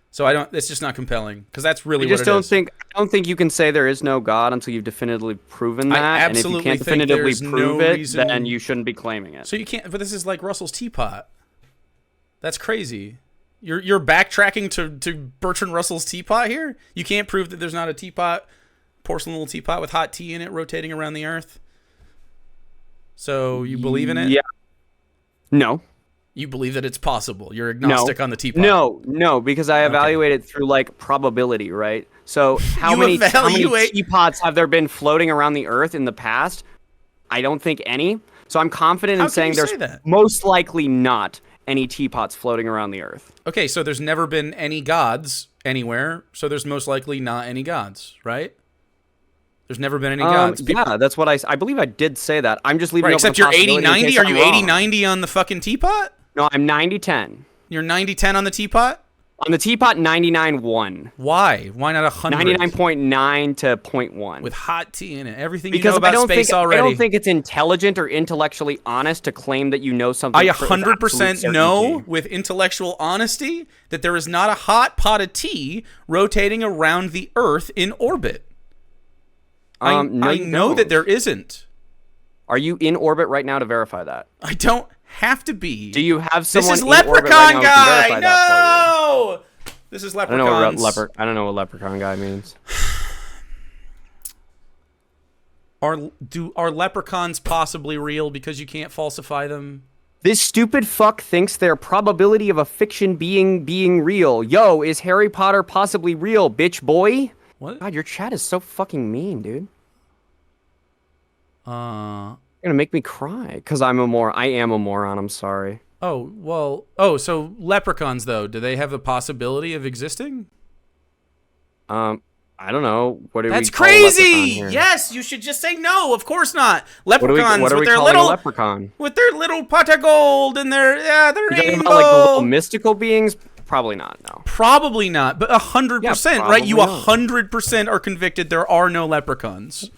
So it's just not compelling because that's really what it is. I don't think you can say there is no God until you've definitively proven that. I absolutely and if you can't definitively prove no it, reason... then you shouldn't be claiming it. So you can't. But this is like Russell's teapot. That's crazy. You're backtracking to Bertrand Russell's teapot here. You can't prove that there's not a teapot, porcelain little teapot with hot tea in it, rotating around the earth. So you believe in it? Yeah. No. You believe that it's possible. You're agnostic on the teapot. No, because I evaluate it through like probability, right? So how many teapots have there been floating around the earth in the past? I don't think any. So I'm confident in saying there's most likely not any teapots floating around the earth. Okay, so there's never been any gods anywhere, so there's most likely not any gods, right? There's never been any gods. Yeah, that's what I believe I did say that. I'm just leaving right, open except you're 80-90. Are you 80-90 on the fucking teapot? No, I'm 90-10. You're 90-10 on the teapot? On the teapot, 99-1. Why? Why not 100? 99.9 to 0.1. With hot tea in it. Everything because you know about space already. I don't think it's intelligent or intellectually honest to claim that you know something. I 100% know with intellectual honesty that there is not a hot pot of tea rotating around the Earth in orbit. I know that there isn't. Are you in orbit right now to verify that? I don't have to be. Do you have someone? This is Leprechaun Guy. No. This is Leprechaun. I don't know what Leprechaun Guy means. Are leprechauns possibly real because you can't falsify them? This stupid fuck thinks their probability of a fiction being real. Yo, is Harry Potter possibly real, bitch boy? What? God, your chat is so fucking mean, dude. You're gonna make me cry because I am a moron. I'm sorry. Oh well. Oh, so leprechauns though, do they have the possibility of existing? I don't know. What do we? That's crazy. Yes, you should just say no. Of course not. Leprechauns what are we with their calling little a leprechaun? With their little pot of gold and their rainbow. About, like the little mystical beings. Probably not. No. Probably not. But 100%, right? You 100% are convicted there are no leprechauns.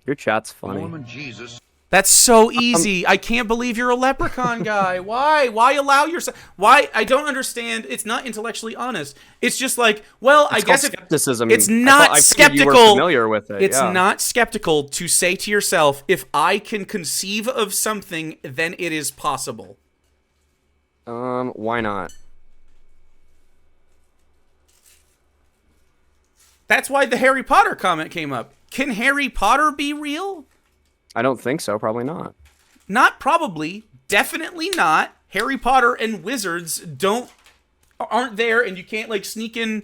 Your chat's funny. Jesus. That's so easy. I can't believe you're a leprechaun guy. Why? Why allow yourself? Why? I don't understand. It's not intellectually honest. It's just like, well, I guess skepticism. It's not skeptical. You were familiar with it. It's not skeptical to say to yourself, if I can conceive of something, then it is possible. Why not? That's why the Harry Potter comment came up. Can Harry Potter be real? I don't think so. Probably not. Not probably. Definitely not. Harry Potter and wizards aren't there, and you can't like sneak in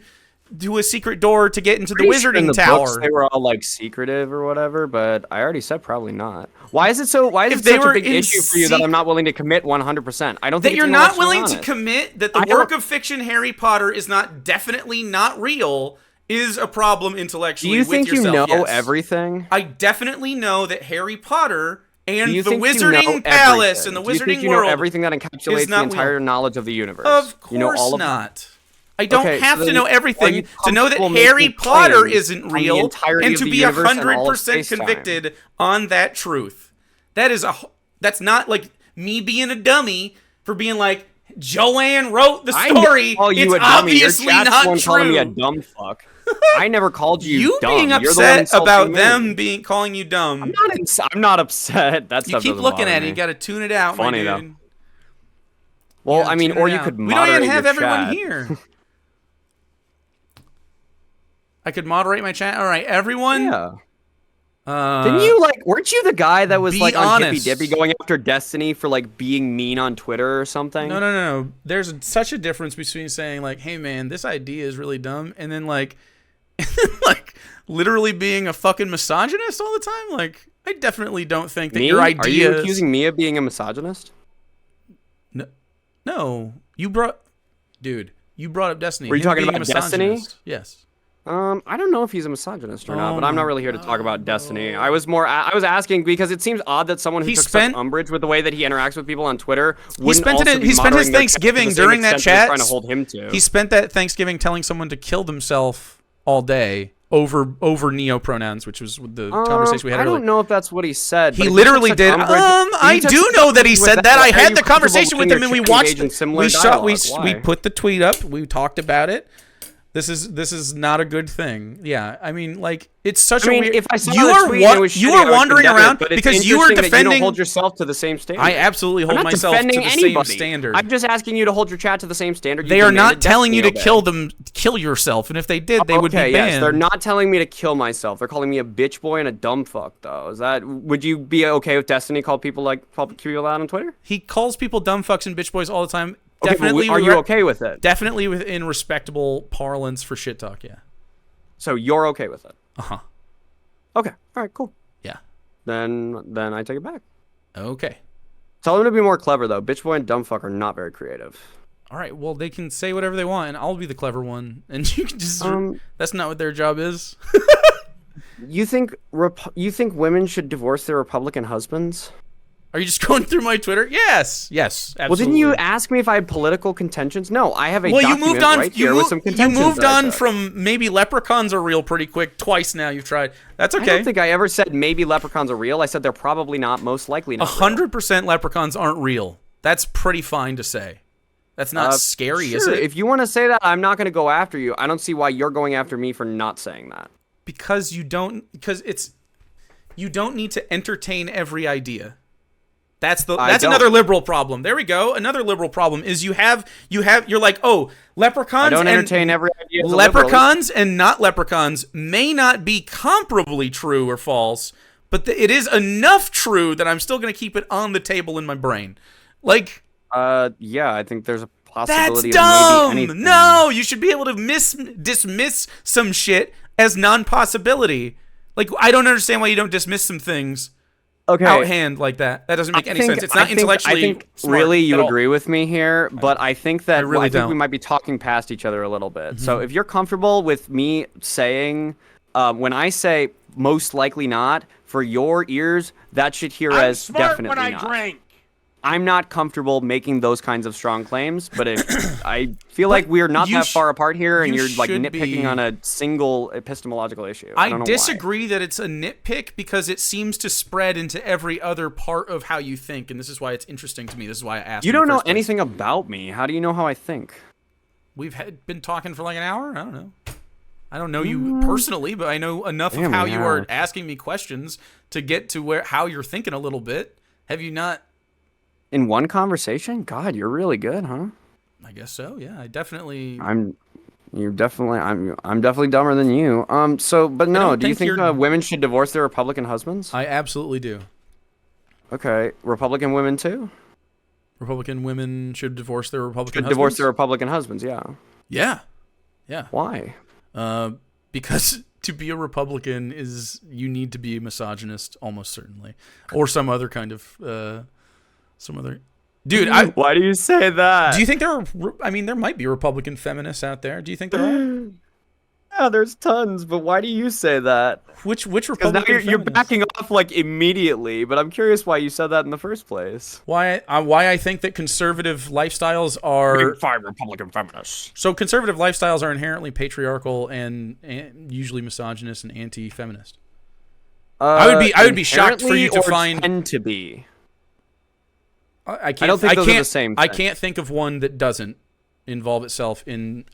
to a secret door to get into the wizarding tower. Books, they were all like secretive or whatever, but I already said probably not. Why is it such a big issue for you that I'm not willing to commit 100%? I don't think that you're not willing to commit that the work of fiction Harry Potter is definitely not real. Is a problem intellectually. Do you think with yourself. You know everything? I definitely know that Harry Potter and the Wizarding Palace and the Wizarding World know everything that encapsulates the entire knowledge of the universe. Of course not. I don't Okay, have so to then know are everything you to know that comfortable Harry making Potter claims isn't on the real entirety and of to the be universe and all of 100% space-time? convicted on that truth. That's not like me being a dummy for being like, Joanne wrote the I never story. call you It's a dummy. Your obviously chat's the not one calling me a true. dumb fuck. I never called you, You dumb. being You're the one upset about insulting them me. calling you dumb. I'm not upset. That You stuff keep doesn't looking bother at it. me. You got to tune it out, Funny, my though. dude. Well, I mean, Tune or it you out. could We don't even moderate have your everyone chat. here. I could moderate my chat. All right, everyone. Yeah. Didn't you weren't you the guy that was be like on Hippy honest. Dippy going after Destiny for like being mean on Twitter or something? No. There's such a difference between saying like, "Hey man, this idea is really dumb," and then like literally being a fucking misogynist all the time. Like, I definitely don't think that Me? your Are ideas. you accusing me of being a misogynist? No, you brought up Destiny. Were you Him talking being a about Destiny? misogynist. Yes. I don't know if he's a misogynist or not, Oh but I'm not my really here to talk about Destiny. God. I was asking because it seems odd that someone who He took spent- such umbrage with the way that he interacts with people on Twitter He wouldn't spent also be his moderating their chat to Thanksgiving the same during that extent they're chat. trying to hold him to. He spent that Thanksgiving telling someone to kill themselves all day over neo pronouns, which was the conversation we had I earlier. don't know if that's what he said. He but if literally took did. such umbrage- I if you took do such know that he umbrage with said that. why I are had you the conversation comfortable with him, and we putting your watched. chat engaged in similar We saw. dialogue? We Why? put the tweet up. We talked about it. This is not a good thing. Yeah, I mean, like it's such a weird. If I saw you the are tweet and it was you shitty, are I would wandering condemn it, around but it's because you are interesting that you defending. don't hold yourself to the same standard. I absolutely I'm hold not myself to the defending same anybody. standard. I'm just asking you to hold your chat to the same standard. They are not telling you to kill yourself, and if they did, they would be banned. Yes, they're not telling me to kill myself. They're calling me a bitch boy and a dumb fuck, though. Would you be okay with Destiny call people out on Twitter? He calls people dumb fucks and bitch boys all the time. Okay, Definitely, are you okay with it? Definitely within respectable parlance for shit talk. Yeah. So you're okay with it? Uh-huh. Okay. All right. Cool. Yeah. Then I take it back. Okay. Tell them to be more clever, though. Bitch boy and dumb fuck are not very creative. All right. Well, they can say whatever they want, and I'll be the clever one, and you can just. That's not what their job is. You think women should divorce their Republican husbands? Are you just going through my Twitter? Yes, absolutely. Well, didn't you ask me if I had political contentions? No, I have a you document moved on. right here with some You contentions. moved on from maybe leprechauns are real pretty quick. Twice now you've tried. That's okay. I don't think I ever said maybe leprechauns are real. I said they're probably not, most likely not. 100% leprechauns aren't real. That's pretty fine to say. That's not scary, sure. is it? If you want to say that, I'm not going to go after you. I don't see why you're going after me for not saying that. Because you don't need to entertain every idea. That's another liberal problem. There we go. Another liberal problem is you're like, oh, leprechauns. I don't entertain every idea. Leprechauns and not leprechauns may not be comparably true or false, but it is enough true that I'm still going to keep it on the table in my brain. Like, yeah, I think there's a possibility. That's dumb. Of maybe anything. No, you should be able to dismiss some shit as non-possibility. Like, I don't understand why you don't dismiss some things. Okay. Outhand like that. That doesn't make any sense. It's not intellectually I think smart really you at all. agree with me here, but I think that I think we might be talking past each other a little bit. So if you're comfortable with me saying, when I say most likely not, for your ears, that should hear as definitely not. Drink. I'm not comfortable making those kinds of strong claims, but I feel like we're not that far apart here, and you're like nitpicking on a single epistemological issue. I don't know disagree that it's a nitpick because it seems to spread into every other part of how you think, and this is why it's interesting to me. This is why I asked. You don't know anything about me. How do you know how I think? We've been talking for like an hour. I don't know. I don't know you personally, but I know enough of how you are asking me questions to get to how you're thinking a little bit. Have you not? In one conversation? God, you're really good, huh? I guess so. Yeah, I definitely. I'm definitely dumber than you. But no, do you think women should divorce their Republican husbands? I absolutely do. Okay, Republican women too? Republican women should divorce their Republican husbands? Divorce their Republican husbands, yeah. Yeah. Yeah. Why? Because to be a Republican you need to be a misogynist, almost certainly. Or some other kind of dude. Why do you say that? Do you think there might be Republican feminists out there? Do you think there are? Yeah, there's tons, but why do you say that? Which Because now Republican you're feminist? backing off like immediately, but I'm curious why you said that in the first place. Why I think that conservative lifestyles are Five Republican feminists. so conservative lifestyles are inherently patriarchal and usually misogynist and anti-feminist. I would be shocked for you to find tend to be. I can't I don't think I those are can't the same I thing. can't think of one that doesn't involve itself in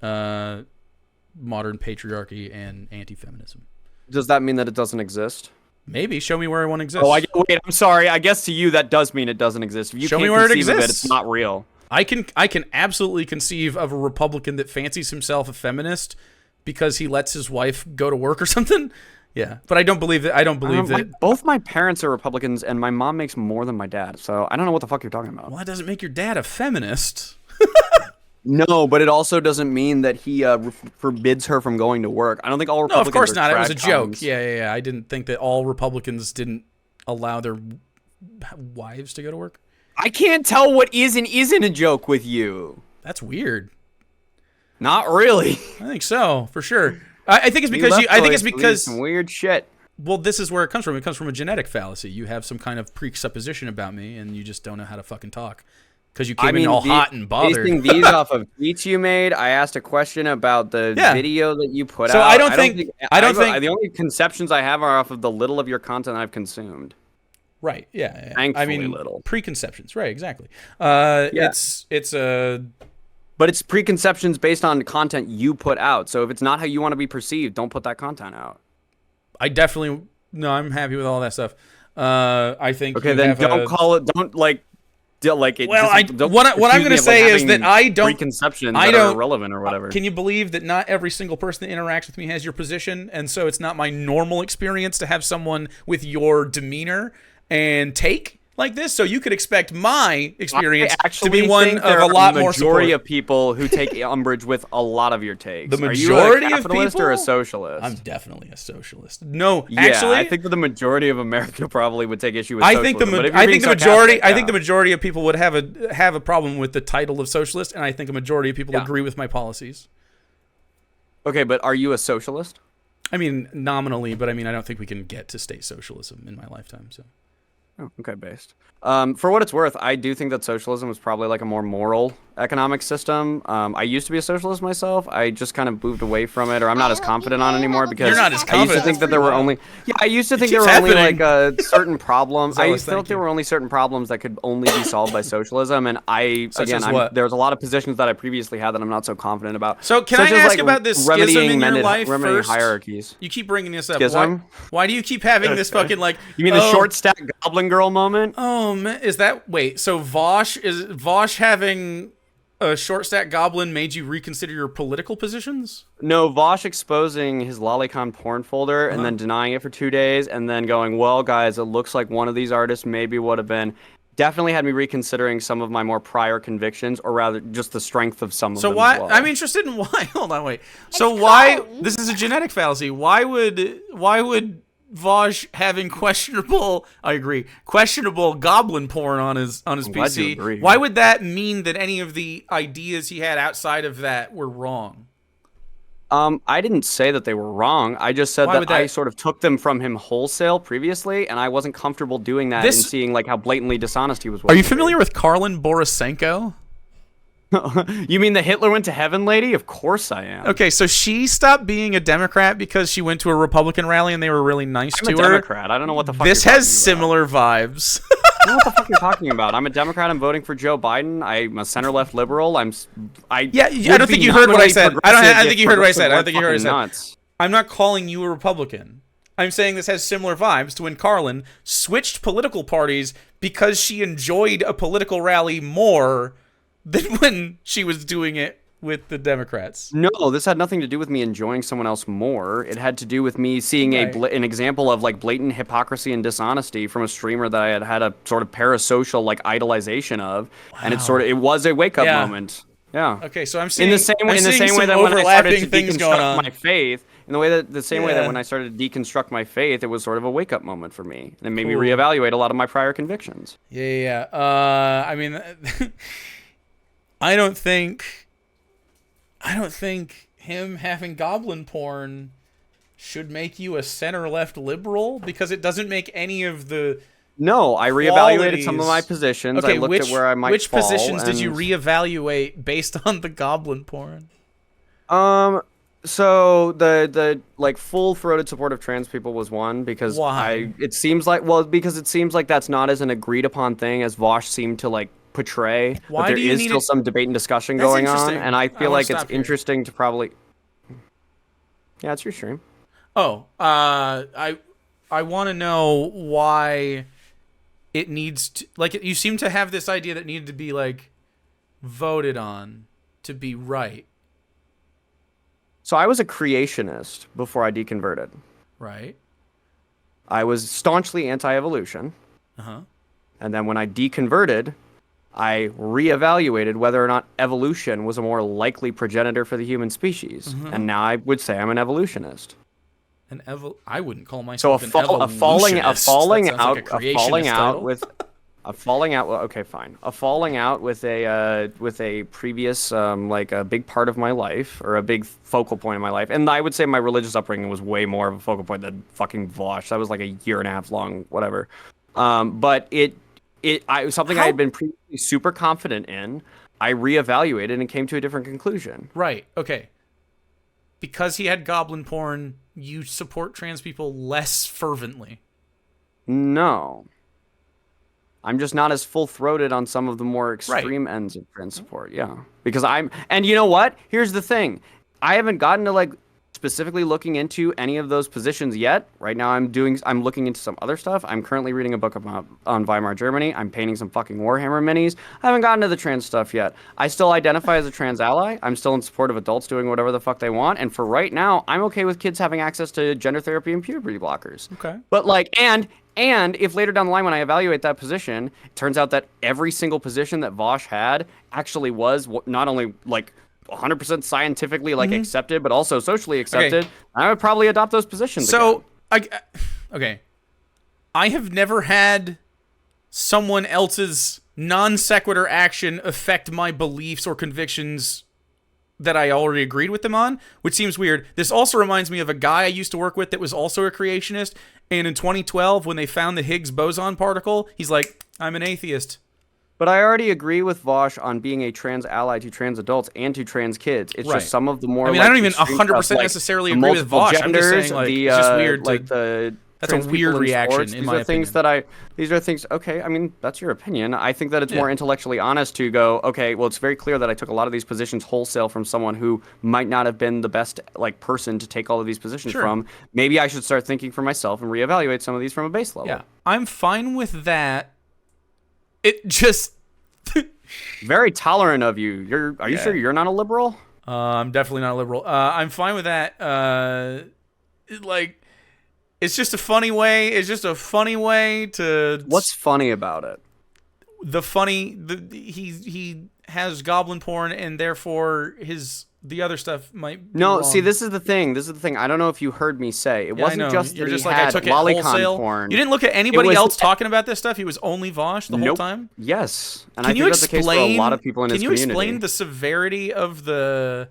modern patriarchy and anti-feminism. Does that mean that it doesn't exist? Maybe show me where one exists. Oh, wait. I'm sorry. I guess to you that does mean it doesn't exist. If you Show can't me where it conceive of it, exists. it's not real. I can absolutely conceive of a Republican that fancies himself a feminist because he lets his wife go to work or something. Yeah, but I don't believe that. I don't believe that. Both my parents are Republicans, and my mom makes more than my dad. So I don't know what the fuck you're talking about. Well, that doesn't make your dad a feminist. No, but it also doesn't mean that he forbids her from going to work. I don't think all No, Republicans of course are not. It was a trash joke. cons. Yeah. I didn't think that all Republicans didn't allow their wives to go to work. I can't tell what is and isn't a joke with you. That's weird. Not really. I think so, for sure. I think it's because left I think it's us believe because some weird shit. well, this is where it comes from. It comes from a genetic fallacy. You have some kind of presupposition about me, and you just don't know how to fucking talk because you came in all hot and bothered. Basing these off of tweets you made, I asked a question about the video that you put out. So I don't think the only conceptions I have are off of the little of your content I've consumed. Right. Yeah. Thankfully I mean, little. preconceptions. Right. Exactly. It's a. But it's preconceptions based on content you put out. So if it's not how you want to be perceived, don't put that content out. I definitely no. I'm happy with all that stuff. I think. Okay, then don't call it. Don't like it. Well, don't what I'm accuse going me to of, say is having that I don't preconceptions I that don't are irrelevant or whatever. Can you believe that not every single person that interacts with me has your position, and so it's not my normal experience to have someone with your demeanor and take like this? So you could expect my experience to be one of a lot more support. Majority of people who take umbrage with a lot of your takes. The majority Are you a of capitalist people? or a socialist? I'm definitely a socialist. No, Yeah, actually, I think that the majority of America probably would take issue with I socialism. think but if I you're think being the majority sarcastic, I think the majority of people would have a problem with the title of socialist, and I think a majority of people agree with my policies. Okay, but are you a socialist? I mean, nominally, but I mean, I don't think we can get to state socialism in my lifetime. So. Oh, okay, based. For what it's worth, I do think that socialism is probably like a more moral economic system. I used to be a socialist myself. I just kind of moved away from it, or I'm not as confident on it anymore because You're not as I used to confident. think that there were only I used to think there keeps were only happening. like certain problems. So I I used to think there were only certain problems that could only be solved by socialism, and Such as what? there's a lot of positions that I previously had that I'm not so confident about. So can Such I as, ask like, about this schism remedying in your mended- life remedying first? hierarchies. You keep bringing this up. Schism? Why do you keep having this fucking like? You mean the short stack goblin girl moment? Is that wait? So Vosh having a short stack goblin made you reconsider your political positions? No, Vosh exposing his lolicon porn folder and then denying it for 2 days and then going, well, guys, it looks like one of these artists maybe would have been. Definitely had me reconsidering some of my more prior convictions, or rather just the strength of some of them. So why? As well. I'm interested in why. Hold on, wait. So why? This is a genetic fallacy. Why would Vosh having questionable? I agree. Questionable goblin porn on his glad you PC. agree. Why would that mean that any of the ideas he had outside of that were wrong? I didn't say that they were wrong. I just said Why would that I that- sort of took them from him wholesale previously, and I wasn't comfortable doing that and seeing like how blatantly dishonest he was. Are you familiar with Karlin Borisenko? You mean the Hitler went to heaven lady? Of course I am. Okay, so she stopped being a Democrat because she went to a Republican rally and they were really nice I'm to a her. Democrat. I don't know what the fuck This you're has talking about. similar vibes. I don't know what the fuck you're talking about. I'm a Democrat. I'm voting for Joe Biden. I'm a center-left liberal. I don't think you heard what I said. I think you heard what I said. I don't think you heard what I said. Nuts. I'm not calling you a Republican. I'm saying this has similar vibes to when Karlin switched political parties because she enjoyed a political rally more than when she was doing it with the Democrats. No, this had nothing to do with me enjoying someone else more. It had to do with me seeing an example of like blatant hypocrisy and dishonesty from a streamer that I had a sort of parasocial like idolization of, and it was a wake up moment. Yeah. Okay, so I'm seeing in the same way some that when I started overlapping to things going deconstruct on. my faith, in the same way that when I started to deconstruct my faith, it was sort of a wake up moment for me, and it made me reevaluate a lot of my prior convictions. Yeah. I mean, I don't think him having goblin porn should make you a center-left liberal, because it doesn't make any of the No, I reevaluated some of my positions. Okay, I looked at where I might which fall. positions did you reevaluate based on the goblin porn? So the like full-throated support of trans people was one, because Why? it seems like that's not as an agreed upon thing as Vosh seemed to like portray. Why but there do you is need still it? some debate and discussion That's going on, interesting. and I feel wanna like it's stop here. interesting to probably. Yeah, it's your stream. Oh, I want to know why it needs to, like, you seem to have this idea that needed to be like voted on to be right. So I was a creationist before I deconverted. Right. I was staunchly anti-evolution. Uh-huh. And then when I deconverted, I reevaluated whether or not evolution was a more likely progenitor for the human species. And now I would say I'm an evolutionist. I wouldn't call So myself an evolutionist. a falling out with a previous like a big part of my life, or a big focal point in my life. And I would say my religious upbringing was way more of a focal point than fucking Vosh. That was like a year and a half long, whatever. But I had been previously super confident in. I reevaluated and came to a different conclusion. Right. Okay. Because he had goblin porn, you support trans people less fervently. No. I'm just not as full-throated on some of the more extreme ends of trans support. Yeah. Because and you know what? Here's the thing. I haven't gotten to like specifically looking into any of those positions yet. Right now I'm looking into some other stuff. I'm currently reading a book on Weimar Germany. I'm painting some fucking Warhammer minis. I haven't gotten to the trans stuff yet. I still identify as a trans ally. I'm still in support of adults doing whatever the fuck they want. And for right now, I'm okay with kids having access to gender therapy and puberty blockers. Okay. But like, and if later down the line when I evaluate that position, it turns out that every single position that Vosh had actually was not only like 100% scientifically like accepted, but also socially accepted, I would probably adopt those positions again. I have never had someone else's non sequitur action affect my beliefs or convictions that I already agreed with them on, which seems weird. This also reminds me of a guy I used to work with that was also a creationist, and in 2012, when they found the Higgs boson particle, he's like, I'm an atheist. But I already agree with Vosh on being a trans ally to trans adults and to trans kids. It's just some of the more. I mean, like, I don't even extreme 100% stuff, like necessarily agree with Vosh. Genders, I'm just saying, like, it's just weird. Like the that's a weird reaction, sports. in my opinion. These are things. Okay, I mean, that's your opinion. I think that it's more intellectually honest to go. Okay, well, it's very clear that I took a lot of these positions wholesale from someone who might not have been the best like person to take all of these positions from. Maybe I should start thinking for myself and reevaluate some of these from a base level. Yeah, I'm fine with that. It just. Very tolerant of you. Are you sure you're not a liberal? I'm definitely not a liberal. I'm fine with that. It's just a funny way. It's just a funny way to. What's funny about it? He has goblin porn, and therefore the other stuff might be wrong. See, this is the thing. I don't know if you heard me say. It wasn't just You're that just he like, had I took it lolicon wholesale. porn. You didn't look at anybody else talking about this stuff. He was only Vosh the whole time. Yes, and Can I think that's the case for a lot of people in his community. Can you explain the severity of the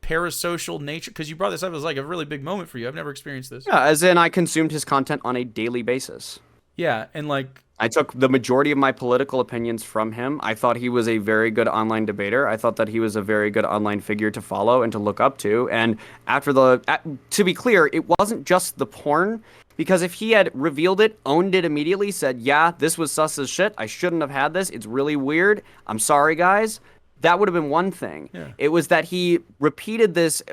parasocial nature? Because you brought this up as like a really big moment for you. I've never experienced this. Yeah, as in I consumed his content on a daily basis. Yeah, and like. I took the majority of my political opinions from him. I thought he was a very good online debater. I thought that he was a very good online figure to follow and to look up to. And to be clear, it wasn't just the porn, because if he had revealed it, owned it immediately, said, yeah, this was sus as shit, I shouldn't have had this, it's really weird, I'm sorry, guys, that would have been one thing. Yeah. It was that he repeated this,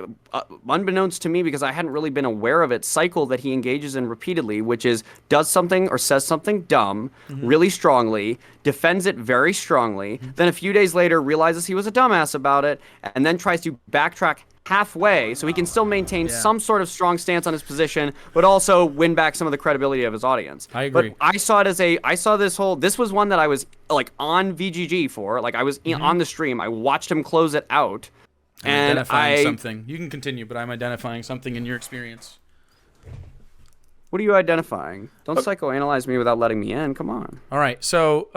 unbeknownst to me, because I hadn't really been aware of it, cycle that he engages in repeatedly, which is does something or says something dumb really strongly, defends it very strongly, then a few days later realizes he was a dumbass about it, and then tries to backtrack halfway so he can still maintain some sort of strong stance on his position, but also win back some of the credibility of his audience. I agree. But I saw it this was one that I was like on VGG for, like I was on the stream. I watched him close it out. And identifying something. You can continue, but I'm identifying something in your experience. What are you identifying? Don't psychoanalyze me without letting me in. Come on. All right. So,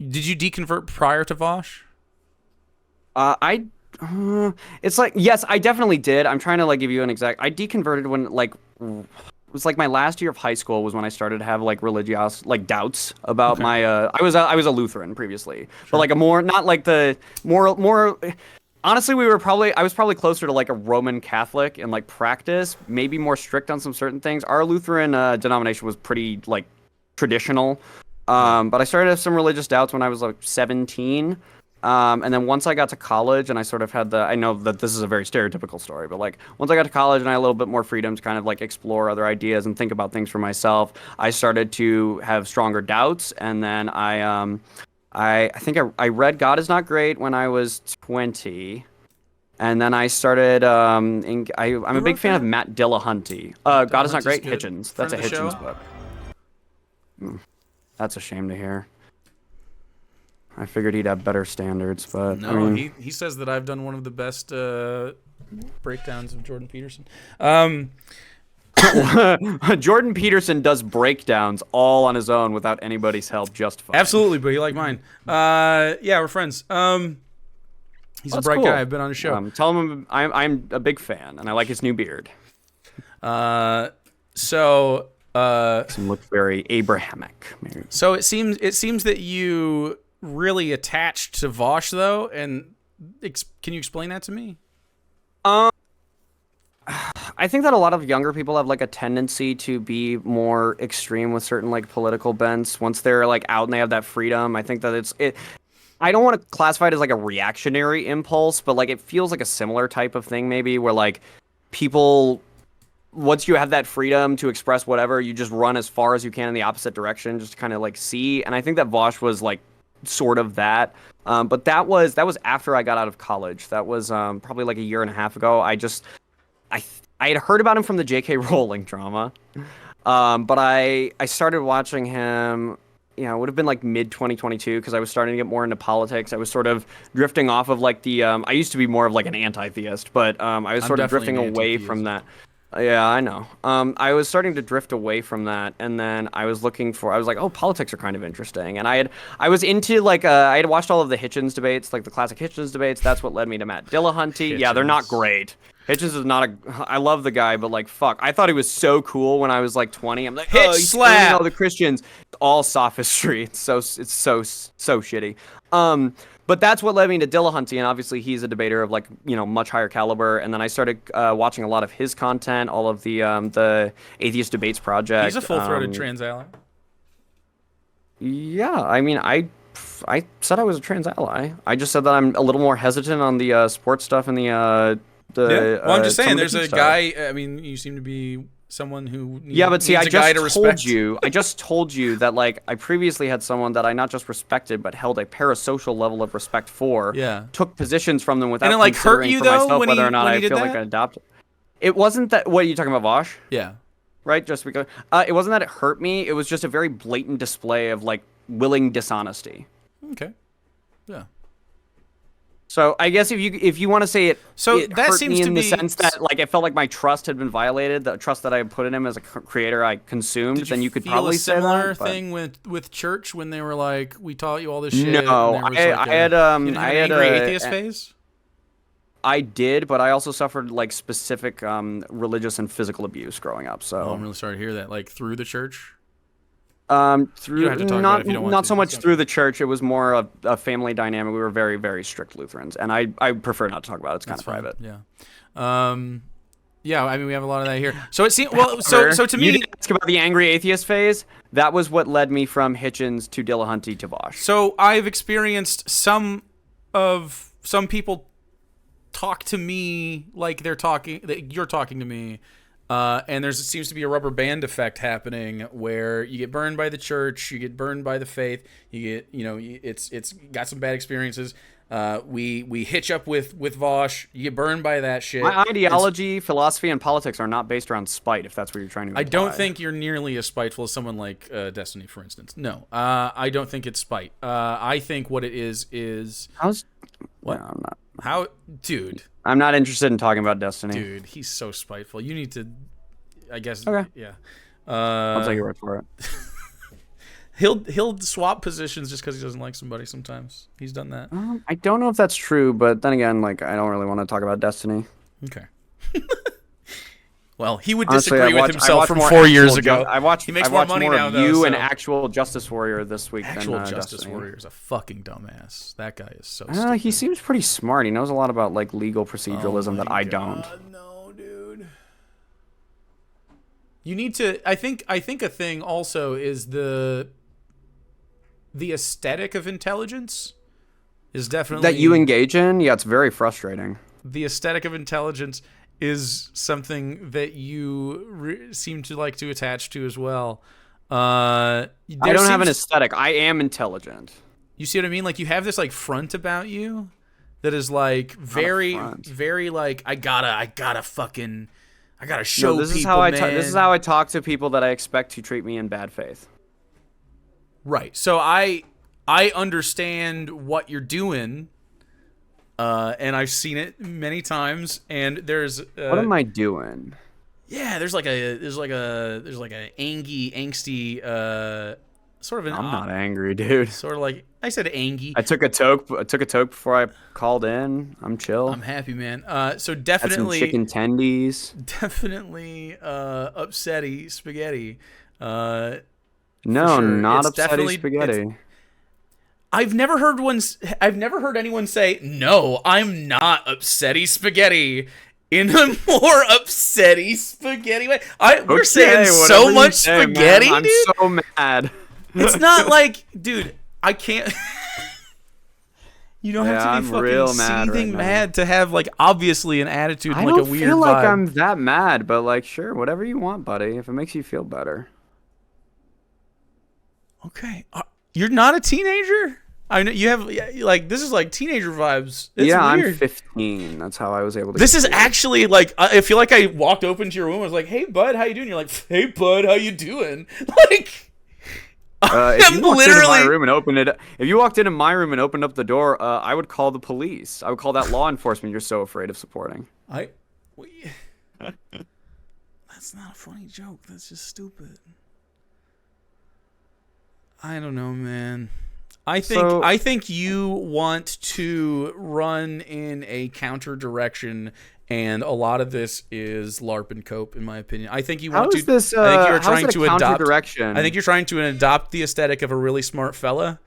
Did you deconvert prior to Vosh? I it's like, yes, I definitely did. I'm trying to like give you an exact. I deconverted when like it was like my last year of high school was when I started to have like religious like doubts about Okay. my I was a Lutheran previously, but Sure. like a more not like the more honestly I was probably closer to like a Roman Catholic in like practice, maybe more strict on some certain things. Our Lutheran denomination was pretty like traditional. Yeah. But I started to have some religious doubts when I was like 17. And then once I got to college and I sort of had I know that this is a very stereotypical story, but like once I got to college and I had a little bit more freedom to kind of like explore other ideas and think about things for myself, I started to have stronger doubts. And then I think I read God is Not Great when I was 20. And then I started, I'm Who a big wrote fan of that? Matt Dillahunty. Matt God is Not Dillahunty's Great, good. Hitchens. Friend That's a of the Hitchens show. book. That's a shame to hear. I figured he'd have better standards, but No, I mean, he says that I've done one of the best breakdowns of Jordan Peterson. Jordan Peterson does breakdowns all on his own without anybody's help, just fine. Absolutely, but you like mine. Yeah, we're friends. He's a That's bright cool. guy. I've been on his show. Tell him I'm a big fan, and I like his new beard. So He looks very Abrahamic. Maybe. so it seems that you really attached to Vosh though, and can you explain that to me? I think that a lot of younger people have like a tendency to be more extreme with certain like political bents once they're like out and they have that freedom. I think that it. I don't want to classify it as like a reactionary impulse, but like it feels like a similar type of thing maybe where like people once you have that freedom to express whatever, you just run as far as you can in the opposite direction just to kind of like see. And I think that Vosh was like sort of that. But that was after I got out of college. That was probably like a year and a half ago. I had heard about him from the J.K. Rowling drama, but I started watching him. You know, it would have been like mid 2022 because I was starting to get more into politics. I was sort of drifting off of like the. I used to be more of like an anti-theist, but I was I'm sort of definitely drifting an away anti-theist. from that. Yeah, I know. I was starting to drift away from that, and then I was like, oh, politics are kind of interesting, and I was into like, I had watched all of the Hitchens debates, like the classic Hitchens debates. That's what led me to Matt Dillahunty. Yeah, they're not Hitchens. great. Hitchens is not I love the guy, but like, fuck, I thought he was so cool when I was like 20. I'm like, Hitch oh, he's slap! screaming all the Christians, all sophistry. It's so shitty. But that's what led me to Dillahunty, and obviously he's a debater of like much higher caliber. And then I started watching a lot of his content, all of the Atheist Debates Project. He's a full-throated trans ally. Yeah, I mean, I said I was a trans ally. I just said that I'm a little more hesitant on the sports stuff and the Yeah. Well, I'm just some saying, of the there's key a stuff. guy. I mean, you seem to be someone who Yeah, but see, needs I a guy to just told respect. you, that like I previously had someone that I not just respected but held a parasocial level of respect for. Yeah. Took positions from them without And it, like, hurt considering you, for though, myself when whether he- or not when he I did feel like that? I adopted. It wasn't that. What are you talking about, Vosh? Yeah. Right? Just because it wasn't that it hurt me. It was just a very blatant display of like willing dishonesty. Okay. Yeah. So I guess if you want to say it, So it that hurt seems me to in the be- sense that like it felt like my trust had been violated, the trust that I had put in him as a creator I consumed, Did then you could feel probably a say similar that. But thing with church when they were like, we taught you all this shit? no, and I, there was like I had you didn't have I an had angry a, atheist phase. I did, but I also suffered like specific religious and physical abuse growing up. Oh, I'm So really sorry to hear that. Like through the church. through You don't have to talk about not it if you don't want not to. so much It's okay. through the church. It was more a family dynamic. We were very very strict Lutherans, and I prefer not to talk about it. It's kind That's of fine. private. Yeah. Yeah. I mean, we have a lot of that here. So it seems well. So to You me, didn't ask about the angry atheist phase. That was what led me from Hitchens to Dillahunty to Vosh. so I've experienced some people talk to me like they're talking that you're talking to me, and it seems to be a rubber band effect happening where you get burned by the church, you get burned by the faith, you get it's got some bad experiences. We hitch up with Vosh, you get burned by that shit. My ideology, philosophy, and politics are not based around spite, if that's what you're trying to imply. I don't think you're nearly as spiteful as someone like Destiny, for instance. No, I don't think it's spite. I think what it is How's what? No, I'm not. How, dude. I'm not interested in talking about Destiny. Dude, he's so spiteful. You need to, I guess. Okay. Yeah. I'll take your word for it. He'll swap positions just because he doesn't like somebody. Sometimes he's done that. I don't know if that's true, but then again, like I don't really want to talk about destiny. Okay. Well, he would Honestly, disagree with himself from 4 years ago. He makes more money now, though. You and actual Justice Warrior this week. Actual than, Justice Destiny. Warrior is a fucking dumbass. That guy is so stupid. He seems pretty smart. He knows a lot about like legal proceduralism that I don't. No, dude. You need to. I think a thing also is the aesthetic of intelligence is definitely That you engage in. Yeah, it's very frustrating. The aesthetic of intelligence is something that you seem to like to attach to as well. I don't have an aesthetic. I am intelligent. You see what I mean? Like you have this like front about you that is like very like I gotta show no, this people. Is how this is how I talk to people that I expect to treat me in bad faith. Right. So I understand what you're doing. And I've seen it many times, and there's what am I doing? Yeah, there's like a angsty sort of an. I'm not angry, dude. Sort of like I said, angy. I took a toke before I called in. I'm chill. I'm happy, man. So definitely had some chicken tendies. Definitely upsetty spaghetti. No, sure. not It's upsetty spaghetti. I've never heard anyone say, "No, I'm not upsetty spaghetti," in a more upsetty spaghetti way. We're saying so much spaghetti, man. dude. I'm so mad. It's not like, dude, I can't. You don't have to be fucking seething mad to have like obviously an attitude and like a weird vibe. I don't feel like I'm that mad, but like, sure, whatever you want, buddy. If it makes you feel better. Okay, you're not a teenager. I know you have like this is like teenager vibes. It's weird. I'm 15. That's how I was able to. This is actually like I feel like I walked open to your room. I was like, "Hey, bud, how you doing?" You're like, "Hey, bud, how you doing?" Like, if you walked into my room and opened it, if you walked into my room and opened up the door, I would call the police. I would call that law enforcement. You're so afraid of supporting. That's not a funny joke. That's just stupid. I don't know, man. I think you want to run in a counter direction, and a lot of this is LARP and cope, in my opinion. I think you want to. I think you're trying to adopt direction. I think you're trying to adopt the aesthetic of a really smart fella.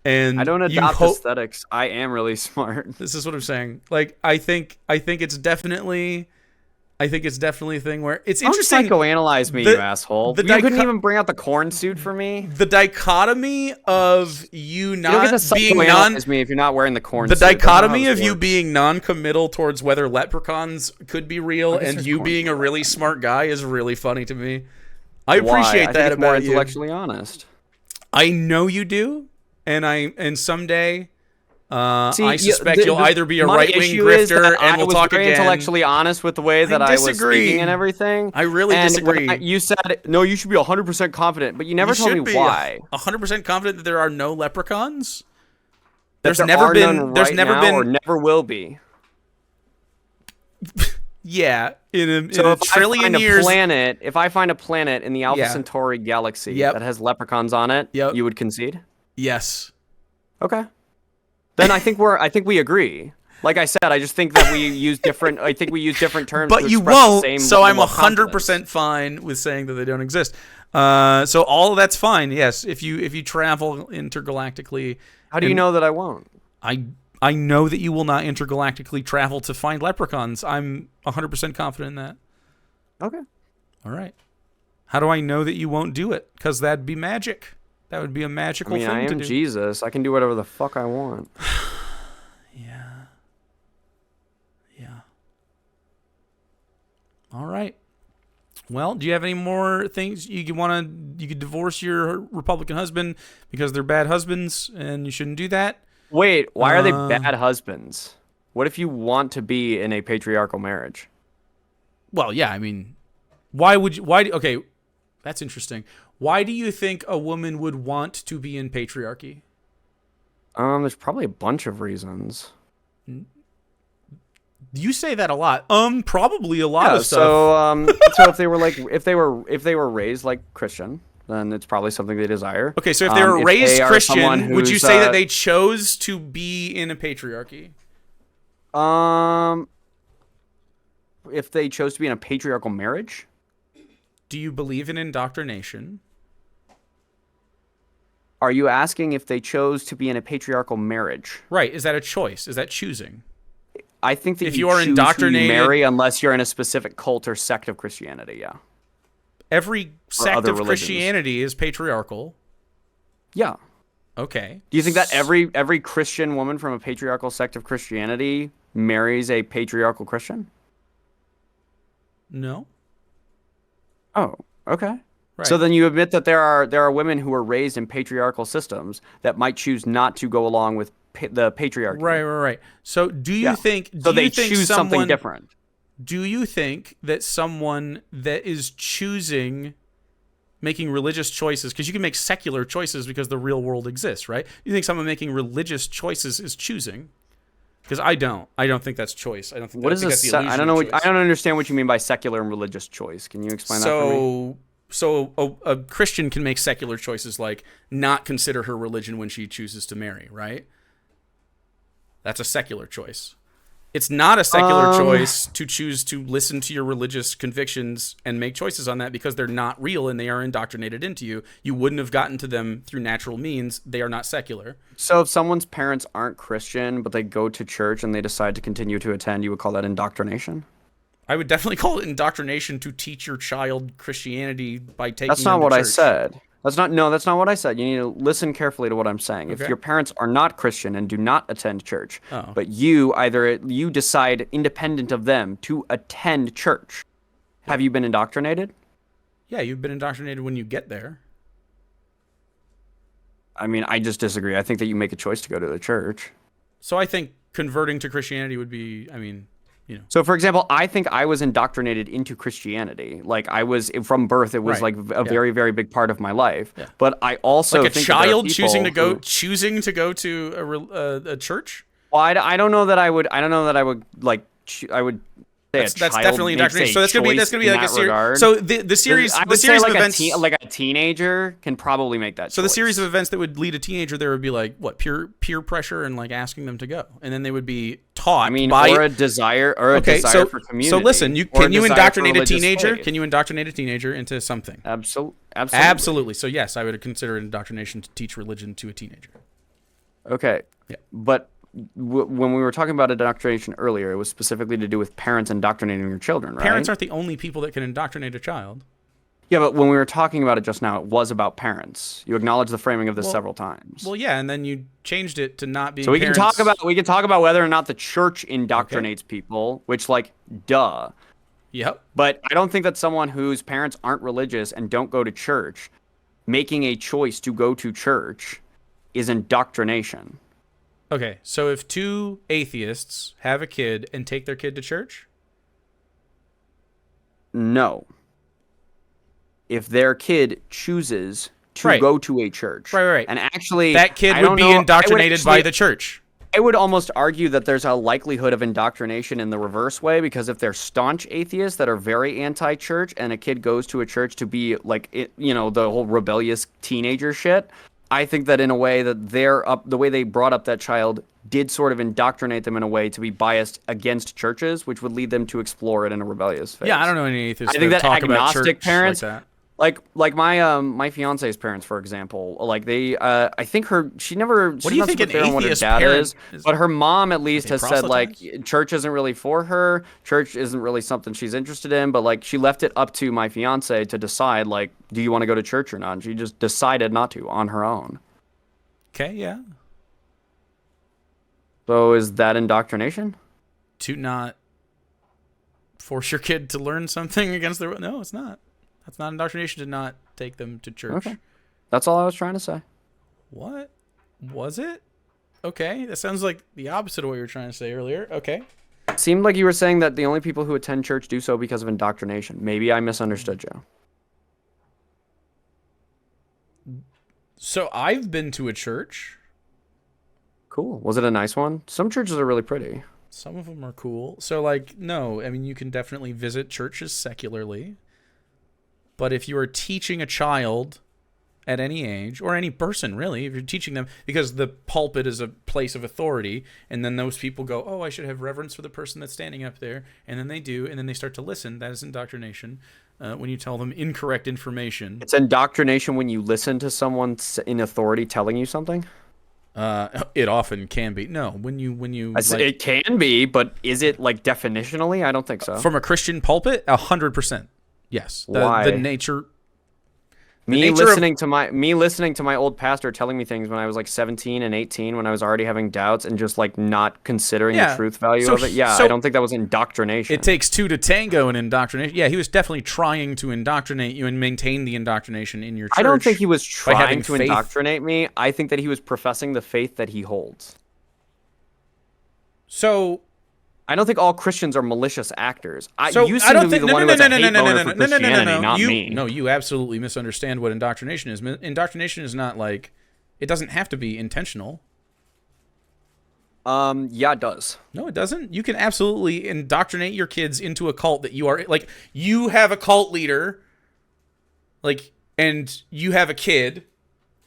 And I don't adopt aesthetics. I am really smart. This is what I'm saying. Like I think it's definitely a thing where it's interesting. Don't psychoanalyze me, you asshole. You couldn't even bring out the corn suit for me. The dichotomy of you not being psychoanalyze me if you're not wearing the corn suit. The dichotomy of you being non-committal towards whether leprechauns could be real and you being a really smart guy is really funny to me. I appreciate that about you. More intellectually honest. I know you do, and someday. I suspect you'll either be a right-wing grifter and we'll talk again. I was very intellectually honest with the way that I was speaking and everything. I really disagree. You said, no, you should be 100% confident, but you never told me why. 100% confident that there are no leprechauns? There's never been or never will be. Yeah, in a trillion years. If I find a planet in the Alpha Centauri galaxy that has leprechauns on it, you would concede? Yes. Okay. Then I think we agree. Like I said, I just think that we use different. I think we use different terms. But you won't. So I'm 100% fine with saying that they don't exist. So all of that's fine. Yes, if you travel intergalactically. How do you know that I won't? I know that you will not intergalactically travel to find leprechauns. I'm 100% confident in that. Okay. All right. How do I know that you won't do it? Because that'd be magic. That would be a magical thing to do. I am Jesus. I can do whatever the fuck I want. Yeah. All right. Well, do you have any more things you could divorce your Republican husband because they're bad husbands and you shouldn't do that? Wait, why are they bad husbands? What if you want to be in a patriarchal marriage? Well, yeah, I mean, okay, that's interesting. Why do you think a woman would want to be in patriarchy? There's probably a bunch of reasons. You say that a lot. Probably a lot of stuff. So if they were raised like Christian, then it's probably something they desire. Okay, so if they were raised they are someone Christian, would you who's, say that they chose to be in a patriarchy? If they chose to be in a patriarchal marriage? Do you believe in indoctrination? Are you asking if they chose to be in a patriarchal marriage? Right. Is that a choice? Is that choosing? I think that If you you are choose indoctrinated, who you marry unless you're in a specific cult or sect of Christianity, yeah. every sect other of religions. Christianity is patriarchal. Yeah. Okay. Do you think that every Christian woman from a patriarchal sect of Christianity marries a patriarchal Christian? No. Oh, okay. Right. So then you admit that there are women who are raised in patriarchal systems that might choose not to go along with the patriarchy. Right. So do you think? So they think choose something different. Do you think that someone that is choosing making religious choices, because you can make secular choices because the real world exists, right? You think someone making religious choices is choosing? Because I don't think that's choice. I don't think. What is that's a? the illusion I don't know. of choice. I don't understand what you mean by secular and religious choice. Can you explain that for me? So a Christian can make secular choices like not consider her religion when she chooses to marry, right? That's a secular choice. It's not a secular choice to choose to listen to your religious convictions and make choices on that because they're not real and they are indoctrinated into you. You wouldn't have gotten to them through natural means. They are not secular. So if someone's parents aren't Christian, but they go to church and they decide to continue to attend, you would call that indoctrination? I would definitely call it indoctrination to teach your child Christianity by taking That's not them to what I church. said. That's not what I said. You need to listen carefully to what I'm saying. Okay. If your parents are not Christian and do not attend church, Oh. but you decide independent of them to attend church, have you been indoctrinated? Yeah, you've been indoctrinated when you get there. I mean, I just disagree. I think that you make a choice to go to the church. So I think converting to Christianity would be, So, for example, I think I was indoctrinated into Christianity. Like, I was, from birth, it was Right. like a very, very big part of my life. Yeah. But I also like a think that there are child people choosing to go to a church. Well, I don't know that I would. I don't know that I would like. I would say That's a child definitely makes indoctrination. a So that's gonna be choice like in a that series. regard. So the series I the would series say of like events like a teenager can probably make that. So choice. the series of events that would lead a teenager there would be like what peer pressure and like asking them to go, and then they would be taught. I mean, by, or a desire for community. So listen, or can a you desire indoctrinate for a teenager? faith. Can you indoctrinate a teenager into something? Absolutely. So yes, I would consider indoctrination to teach religion to a teenager. Okay. Yeah. But when we were talking about indoctrination earlier, it was specifically to do with parents indoctrinating their children, right? Parents aren't the only people that can indoctrinate a child. Yeah, but when we were talking about it just now, it was about parents. You acknowledged the framing of this several times. Well, yeah, and then you changed it to not being. So we parents. can talk about whether or not the church indoctrinates people, which like duh. Yep. But I don't think that someone whose parents aren't religious and don't go to church making a choice to go to church is indoctrination. Okay, so if two atheists have a kid and take their kid to church? No. If their kid chooses to go to a church. Right. And actually, that kid would be indoctrinated by the church. I would almost argue that there's a likelihood of indoctrination in the reverse way, because if they're staunch atheists that are very anti-church and a kid goes to a church to be like, the whole rebellious teenager shit, I think that in a way that the way they brought up that child did sort of indoctrinate them in a way to be biased against churches, which would lead them to explore it in a rebellious phase. Yeah, I don't know any atheists I think that talk about agnostic church parents, like that. Like my fiance's parents, for example, like they, I think she never. What do you think an atheist dad parent is? But her mom at least has said like proselytize? church isn't really for her. Church isn't really something she's interested in. But like she left it up to my fiance to decide like, do you want to go to church or not? And she just decided not to on her own. Okay, yeah. So is that indoctrination? To not force your kid to learn something against their... No, it's not. That's not indoctrination to not take them to church. Okay. That's all I was trying to say. What? Was it? Okay, that sounds like the opposite of what you were trying to say earlier. Okay. It seemed like you were saying that the only people who attend church do so because of indoctrination. Maybe I misunderstood you. So I've been to a church. Cool. Was it a nice one? Some churches are really pretty. Some of them are cool. So, like, no, I mean, you can definitely visit churches secularly. But if you are teaching a child at any age, or any person really, if you're teaching them, because the pulpit is a place of authority, and then those people go, oh, I should have reverence for the person that's standing up there, and then they do, and then they start to listen. That is indoctrination. When you tell them incorrect information. It's indoctrination when you listen to someone in authority telling you something? It often can be. No, when you like, it can be, but is it like definitionally? I don't think so. From a Christian pulpit, 100%. Yes. Why? The nature. Me listening to my old pastor telling me things when I was like 17 and 18, when I was already having doubts and just like not considering the truth value of it. Yeah, I don't think that was indoctrination. It takes two to tango in indoctrination. Yeah, he was definitely trying to indoctrinate you and maintain the indoctrination in your church. I don't think he was trying to faith. Indoctrinate me. I think that he was professing the faith that he holds. So I don't think all Christians are malicious actors. So you seem to be the one who has a hate boner for Christianity, not me. No, you absolutely misunderstand what indoctrination is. Indoctrination is not like, it doesn't have to be intentional. Yeah, it does. No, it doesn't. You can absolutely indoctrinate your kids into a cult that you are, like, you have a cult leader, like, and you have a kid,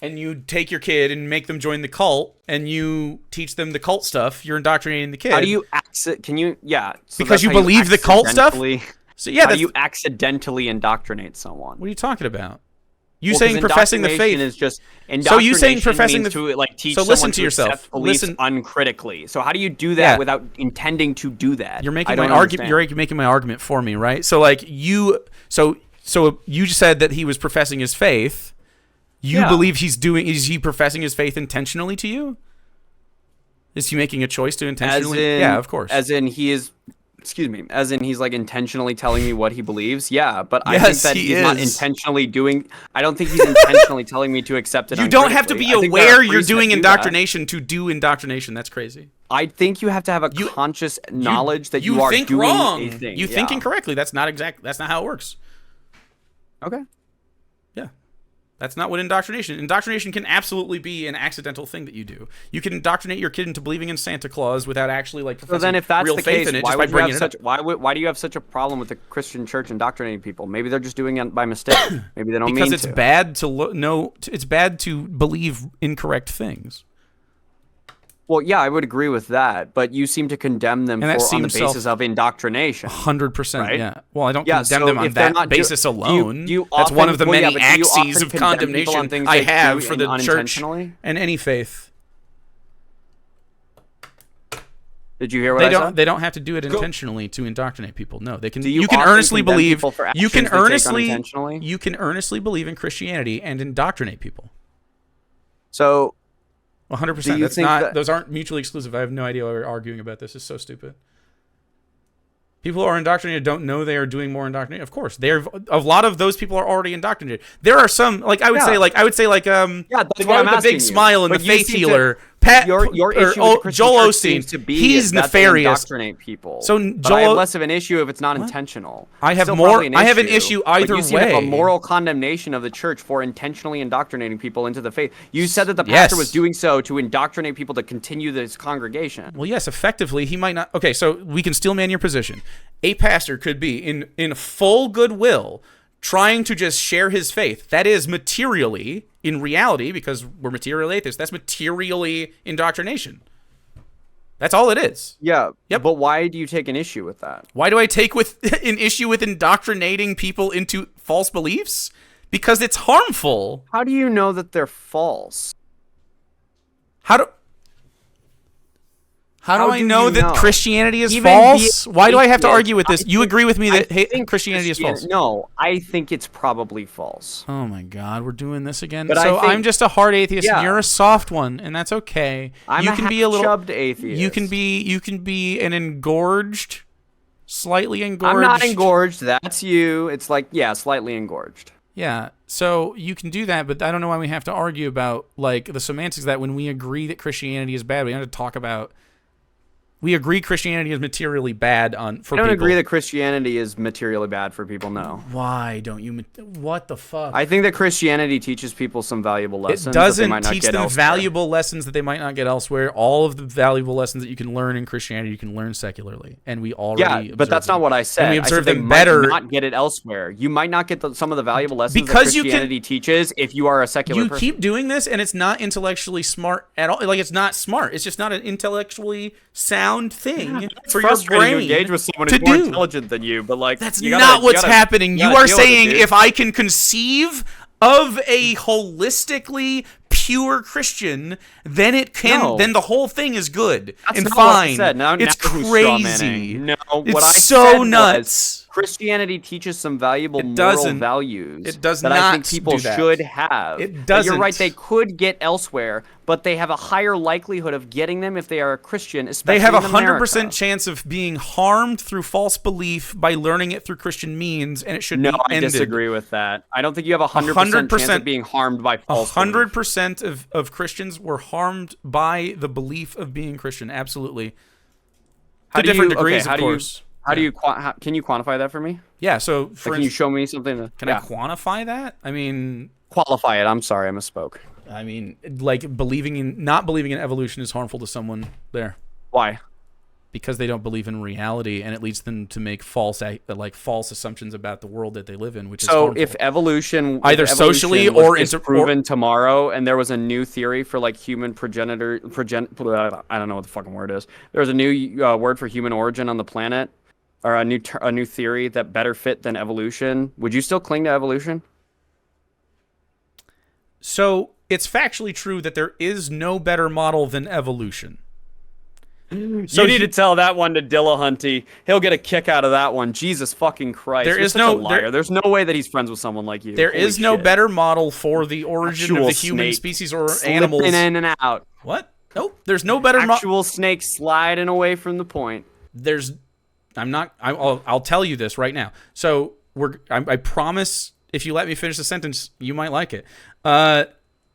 and you take your kid and make them join the cult, and you teach them the cult stuff. You're indoctrinating the kid. How do you Can you? Yeah. So because you believe the cult stuff. So yeah, how do you accidentally indoctrinate someone? What are you talking about? You saying professing the faith is just so you saying professing the to like teach so listen to yourself. Listen uncritically. So how do you do that without intending to do that? You're making my argument. You're making my argument for me, right? So like so you said that he was professing his faith. You believe is he professing his faith intentionally to you? Is he making a choice to intentionally? Yeah, of course. As in he's like intentionally telling me what he believes. Yeah, but I think that he's not intentionally doing. I don't think he's intentionally telling me to accept it. You don't have to be aware you're doing indoctrination to do indoctrination. That's crazy. I think you have to have a conscious knowledge that you are think doing wrong. a thing. You think incorrectly. That's not how it works. Okay. Yeah. That's not what indoctrination can absolutely be an accidental thing that you do. You can indoctrinate your kid into believing in Santa Claus without actually like professing so then if that's real the faith case, in it why just by bringing it up. Why do you have such a problem with the Christian church indoctrinating people? Maybe they're just doing it by mistake. Maybe they don't mean to. Because it's bad to it's bad to believe incorrect things. Well, yeah, I would agree with that, but you seem to condemn them on the basis of indoctrination. 100%, right? Yeah. Well, I don't condemn them on that basis alone. That's one of the many axes of condemnation I have for the church and any faith. Did you hear what I said? They don't have to do it intentionally to indoctrinate people. No, they can. You can earnestly believe. You can earnestly believe in Christianity and indoctrinate people. So. 100%. That's not. Those aren't mutually exclusive. I have no idea why we're arguing about this. It's so stupid. People who are indoctrinated don't know they are doing more indoctrinating. Of course, a lot of those people are already indoctrinated. There are some, like I would say, the guy with the big smile and the faith healer. Your issue with Christian Joel church Osteen, seems to be he's nefarious. Indoctrinate people. So but I have less of an issue if it's not intentional. I have an issue either way. You have a moral condemnation of the church for intentionally indoctrinating people into the faith. You said that the pastor was doing so to indoctrinate people to continue this congregation. Well, yes, effectively he might not. Okay, so we can steel man your position. A pastor could be in full goodwill trying to just share his faith. That is materially, in reality, because we're material atheists, that's materially indoctrination. That's all it is. Yeah. Yep. But why do you take an issue with that? Why do I take an issue with indoctrinating people into false beliefs? Because it's harmful. How do you know that they're false? How do I know that Christianity is false? Why do I have to argue with this? You agree with me that Christianity is false? No, I think it's probably false. Oh my God, we're doing this again. But I'm just a hard atheist, and you're a soft one, and that's okay. I'm a chubbed atheist. You can be an engorged, slightly engorged. I'm not engorged. That's you. It's like slightly engorged. Yeah, so you can do that, but I don't know why we have to argue about like the semantics of that when we agree that Christianity is bad. We have to talk about We agree Christianity is materially bad for people. I don't agree that Christianity is materially bad for people, no. Why don't you? What the fuck? I think that Christianity teaches people some valuable lessons. It doesn't that they might not teach get them elsewhere. valuable lessons that they might not get elsewhere. All of the valuable lessons that you can learn in Christianity, you can learn secularly, and we already. Yeah, but that's not what I said. And we I observe said they them better. might not get it elsewhere. You might not get some of the valuable lessons Because that Christianity teaches if you are a secular person. You keep doing this, and it's not intellectually smart at all. Like, it's not smart. It's just not an intellectually sound thing for your brain to engage with someone to who's more do. intelligent than you, but like That's you not what's happening. You are deal with it, saying dude. if I can conceive of a holistically pure Christian, then it can. No. Then the whole thing is good That's and not what I fine. said. Now It's who's crazy. strawmanning? No, It's what I so said was nuts. Christianity teaches some valuable It moral doesn't. values It does that not I think people do that. should have. It And doesn't. You're right, they could get elsewhere, but they have a higher likelihood of getting them if they are a Christian, especially They have in 100% America. chance of being harmed through false belief by learning it through Christian means, and it should No, be I ended. disagree with that. I don't think you have a 100% chance of being harmed by false belief. 100% of Christians were harmed by the belief of being Christian. Absolutely. To different degrees, of course. Can you quantify that for me? Yeah. So, Can you show me something? Can I quantify that? I mean, qualify it? I'm sorry, I misspoke. like not believing in evolution is harmful to someone there Why? because they don't believe in reality, and it leads them to make false assumptions about the world that they live in, which is So harmful. if evolution Either socially or proven tomorrow, and there was a new theory for like human progenitor, I don't know what the fucking word is. There was a new word for human origin on the planet, or a new theory that better fit than evolution. Would you still cling to evolution? So it's factually true that there is no better model than evolution. So you need to tell that one to Dillahunty. He'll get a kick out of that one. Jesus fucking Christ! There You're is such no- a liar. There's no way that he's friends with someone like you. There Holy is no shit. better model for the origin of Actual the human snake. species or Slipping animals. in and out. What? Nope. There's no better model. Actual snake sliding away from the point. I'll tell you this right now. So I promise if you let me finish the sentence, you might like it.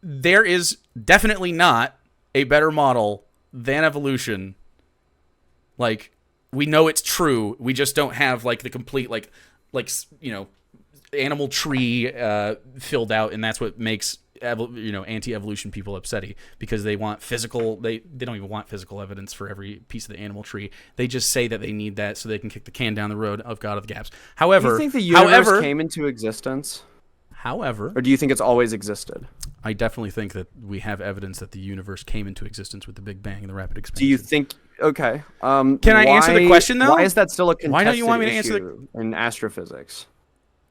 There is definitely not a better model than evolution. Like, we know it's true. We just don't have like the complete animal tree filled out, and that's what makes anti-evolution people upsetty, because they want physical. They don't even want physical evidence for every piece of the animal tree. They just say that they need that so they can kick the can down the road of God of the gaps. However, do you think the universe came into existence? However, or do you think it's always existed? I definitely think that we have evidence that the universe came into existence with the Big Bang and the rapid expansion. Do you think? Okay. Can I answer the question though? Why is that still a contested Why don't you want me to answer issue in astrophysics?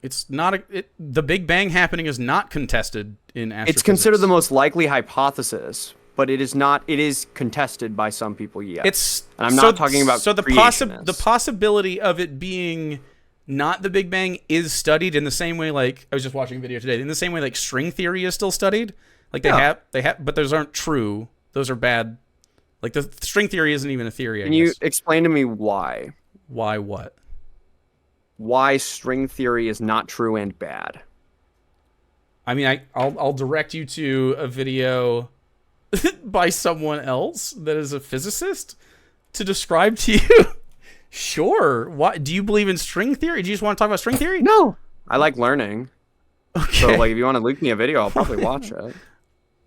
It's not the Big Bang happening is not contested in astrophysics. It's considered the most likely hypothesis, but it is not. It is contested by some people. Yes. And I'm not talking about the possibility of it being not the Big Bang is studied in the same way. Like, I was just watching a video today. In the same way, like string theory is still studied. Like they have, but those aren't true. Those are bad. Like the string theory isn't even a theory. Can you explain to me why? Why what? Why string theory is not true and bad? I mean, I'll direct you to a video by someone else that is a physicist to describe to you. Sure. What do you believe in string theory? Do you just want to talk about string theory? No. I like learning. Okay. So like if you want to link me a video, I'll probably watch it.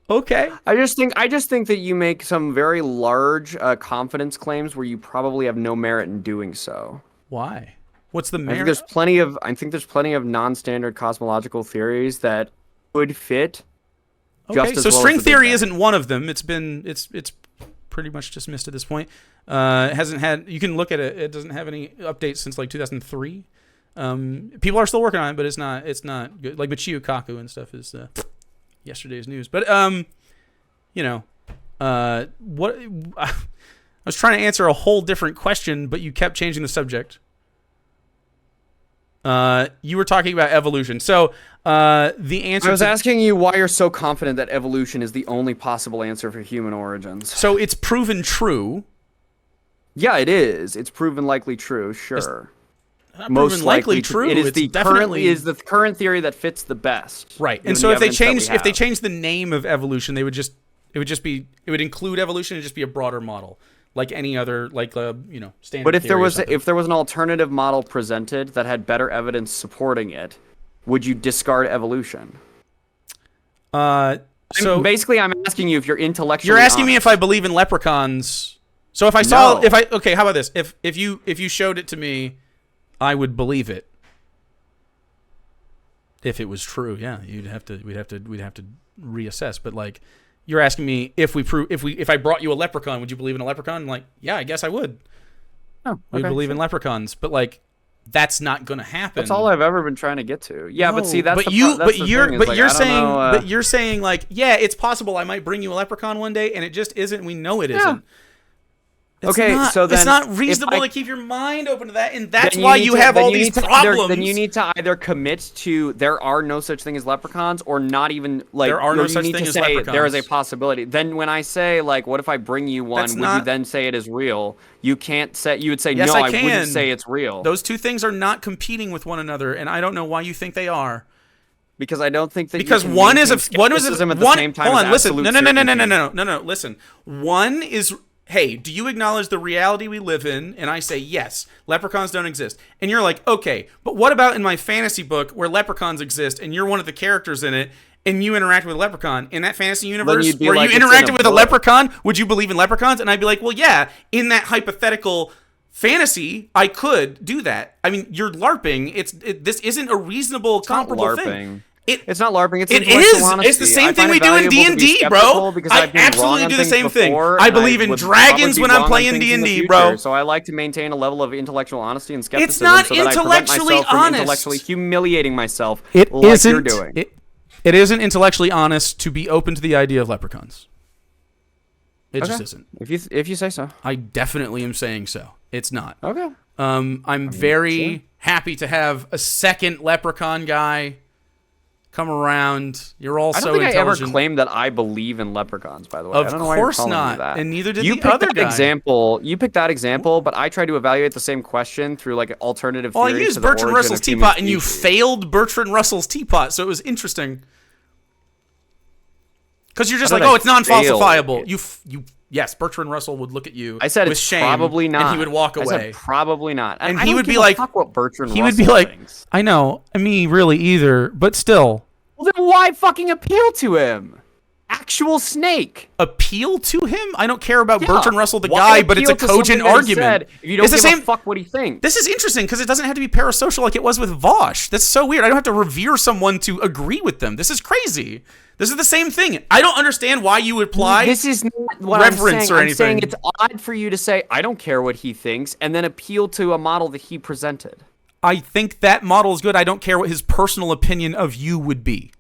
Okay. I just think that you make some very large confidence claims where you probably have no merit in doing so. Why? What's the merit? I think there's plenty of non-standard cosmological theories that could fit. Okay, just as so well string as the Big theory Bang. isn't one of them. It's pretty much dismissed at this point. It hasn't had. You can look at it. It doesn't have any updates since like 2003. People are still working on it, but it's not good. Like Michio Kaku and stuff is yesterday's news. But what I was trying to answer a whole different question, but you kept changing the subject. You were talking about evolution. So the answer I was asking you why you're so confident that evolution is the only possible answer for human origins. So it's proven true. Yeah, it is. It's proven likely true. Sure. Not proven likely true. It is It's definitely the current theory that fits the best. Right. And given so the if they evidence that we change the name of evolution, it would include evolution and just be a broader model. like any other standard. But theory or something. if there was an alternative model presented that had better evidence supporting it, would you discard evolution? So basically, I'm asking you if you're intellectually. You're asking me honest. if I believe in leprechauns. So if I saw, okay, how about this? If you showed it to me, I would believe it. If it was true, yeah, we'd have to reassess. But like, you're asking me if I brought you a leprechaun, would you believe in a leprechaun? I'm like, yeah, I guess I would. Oh, okay, we believe in leprechauns, but like, that's not going to happen. That's all I've ever been trying to get to. Yeah, no, but see, that's you're saying like, yeah, it's possible I might bring you a leprechaun one day, and it just isn't. We know it isn't. It's not reasonable to keep your mind open to that, and that's why you have all these problems. Then you need to either commit to there are no such thing as leprechauns, or not even like there are no such thing as leprechauns. There is a possibility. Then when I say like, what if I bring you one? Would you then say it is real? You can't say. You would say yes, no. I wouldn't say it's real. Those two things are not competing with one another, and I don't know why you think they are. Because I don't think that because you can one is at the same time. Hold on, listen. No. Listen. One is. Hey, do you acknowledge the reality we live in? And I say, yes, leprechauns don't exist. And you're like, okay, but what about in my fantasy book where leprechauns exist and you're one of the characters in it and you interact with a leprechaun? In that fantasy universe where you interacted with a leprechaun, would you believe in leprechauns? And I'd be like, well, yeah, in that hypothetical fantasy, I could do that. I mean, you're LARPing. This isn't a reasonable, comparable thing. It's not LARPing. It is. It's the same thing we do in D&D, bro. I absolutely do the same thing. I believe in dragons when I'm playing D&D, bro. So I like to maintain a level of intellectual honesty and skepticism. It's not so that intellectually I prevent myself honest. from intellectually humiliating myself. It like isn't. You're doing. It isn't intellectually honest to be open to the idea of leprechauns. It just isn't. If you say so. I definitely am saying so. It's not. Okay. I'm very happy to have a second leprechaun guy come around. You're all so intelligent. I don't think I ever claimed that I believe in leprechauns, by the way. Of course not. And neither did the other guy. You picked that example, but I tried to evaluate the same question through like alternative theories. Well, I used Bertrand Russell's teapot, and you failed Bertrand Russell's teapot, so it was interesting. Because you're just like, oh, it's non-falsifiable. Yes, Bertrand Russell would look at you. I said with it's shame, probably not. and he would walk away. I said probably not, and he would be like, "Fuck what Bertrand Russell would be like, thinks." I know, me really either, but still. Well, then why fucking appeal to him? Actual snake. Appeal to him? I don't care about Bertrand Russell the guy, but it's a cogent argument. If you don't give a fuck what he thinks. This is interesting because it doesn't have to be parasocial like it was with Vosh. That's so weird. I don't have to revere someone to agree with them. This is crazy. This is the same thing. I don't understand why you would apply this is not what reference I'm saying. or anything. I'm saying it's odd for you to say, I don't care what he thinks, and then appeal to a model that he presented. I think that model is good. I don't care what his personal opinion of you would be.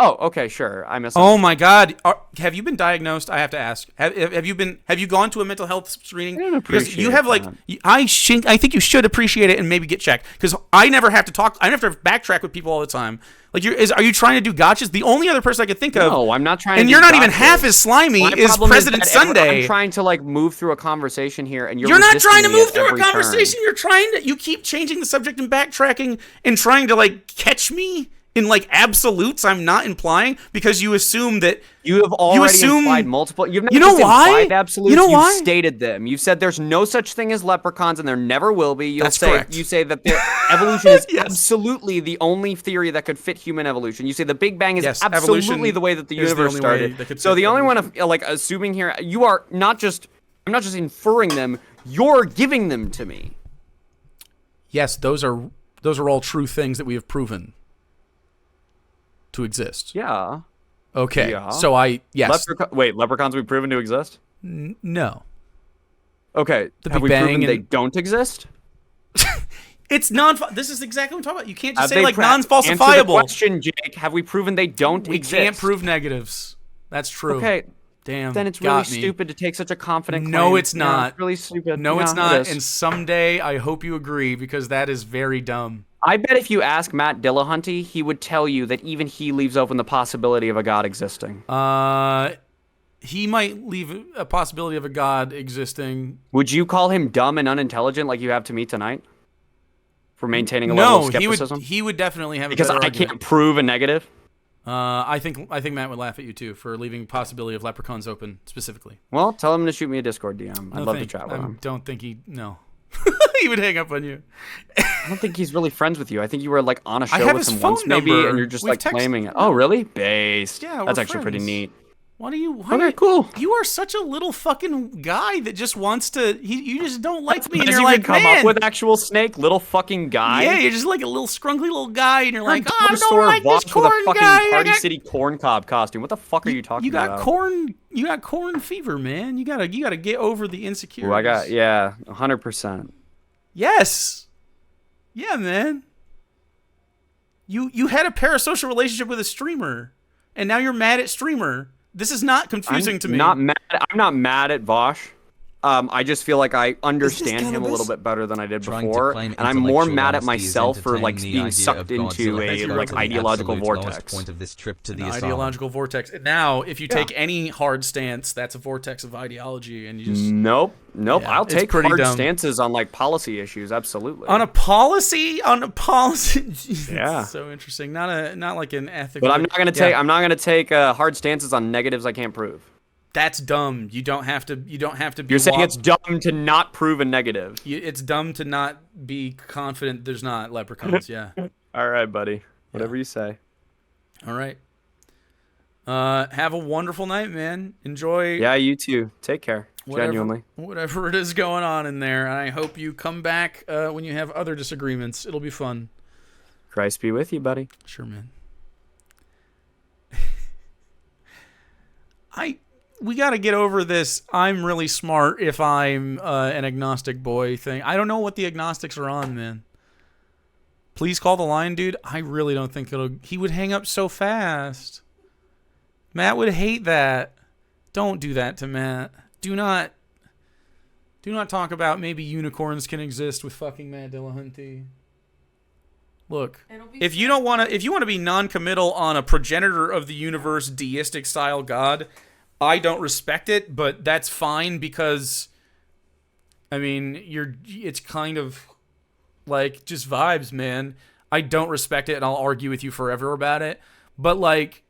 Oh, okay, sure. I missed. Oh my God, have you been diagnosed? I have to ask. Have you gone to a mental health screening? I don't appreciate because you have like that. I think you should appreciate it and maybe get checked because I never have to talk. I never have to backtrack with people all the time. Like are you trying to do gotchas? The only other person I could think of. No, I'm not trying. And to you're do not even gotchas. half as slimy as President Sunday. I'm trying to like move through a conversation here, and you're not trying to move through a conversation. You keep changing the subject and backtracking and trying to like catch me in like absolutes. I'm not implying because you assume that you have already implied multiple. You've not implied absolutes. You've stated them. You've said there's no such thing as leprechauns and there never will be. That's correct. You say that the evolution is absolutely the only theory that could fit human evolution. You say the Big Bang is absolutely the way that the universe started. So the only one of like assuming here, you are not just. I'm not just inferring them. You're giving them to me. Yes, those are all true things that we have proven to exist. Yeah. Okay. Yeah. So leprechauns we've proven to exist? No. Okay. Have we proven they don't exist? It's this is exactly what I'm talking about. You can't just say like non-falsifiable. Answer the question, Jake. Have we proven they don't exist? We can't prove negatives. That's true. Okay. Damn. Then it's really stupid to take such a confident claim. No, it's not. Yeah, it's really stupid. No, it's not. And someday I hope you agree because that is very dumb. I bet if you ask Matt Dillahunty, he would tell you that even he leaves open the possibility of a God existing. He might leave a possibility of a God existing. Would you call him dumb and unintelligent like you have to me tonight? For maintaining a level of skepticism? No, he would definitely have because a better I can't prove a negative? I think Matt would laugh at you too for leaving possibility of leprechauns open specifically. Well, tell him to shoot me a Discord DM. I'd love to chat with him. Don't think he would hang up on you. I don't think he's really friends with you. I think you were like on a show have with his him phone once maybe, number. and you're just We've like claiming it. Oh, really? Based. Yeah, that's we're actually pretty friends. neat. Okay, cool. You are such a little fucking guy that just wants to. You just don't like me, and Does you're he like, even come man. up with actual snake, little fucking guy? Yeah, you're just like a little scrunkly little guy, and you're like, You're oh, I a don't store like this Voss with corn a fucking guy. Party City corn cob costume. What the fuck are you talking You got about? corn. You got corn fever, man. You gotta get over the insecurities. Ooh, I got 100%. Yes. Yeah, man. You had a parasocial relationship with a streamer, and now you're mad at streamer. This is not confusing to me. I'm not mad at Vosh. I just feel like I understand him a little bit better than I did before, and I'm more mad at myself for like being sucked into a like ideological vortex. Point of this trip to the ideological vortex. Now, if you take any hard stance, that's a vortex of ideology, and you just Nope. Yeah, I'll take hard dumb. stances on like policy issues. Absolutely. On a policy. Yeah. So interesting. Not like an ethical. But I'm not gonna take hard stances on negatives I can't prove. That's dumb. You don't have to. Be You're saying it's dumb to not prove a negative. It's dumb to not be confident there's not leprechauns. Yeah. All right, buddy. Whatever you say. All right. Have a wonderful night, man. Enjoy. Yeah, you too. Take care. Genuinely. Whatever it is going on in there, and I hope you come back when you have other disagreements. It'll be fun. Christ be with you, buddy. Sure, man. We got to get over this I'm really smart if I'm an agnostic boy thing. I don't know what the agnostics are on, man. Please call the line, dude. I really don't think he would hang up so fast. Matt would hate that. Don't do that to Matt. Do not talk about maybe unicorns can exist with fucking Matt Dillahunty. Look, if you want to be non-committal on a progenitor of the universe deistic style god, I don't respect it, but that's fine because, I mean, it's kind of like just vibes, man. I don't respect it, and I'll argue with you forever about it. But like,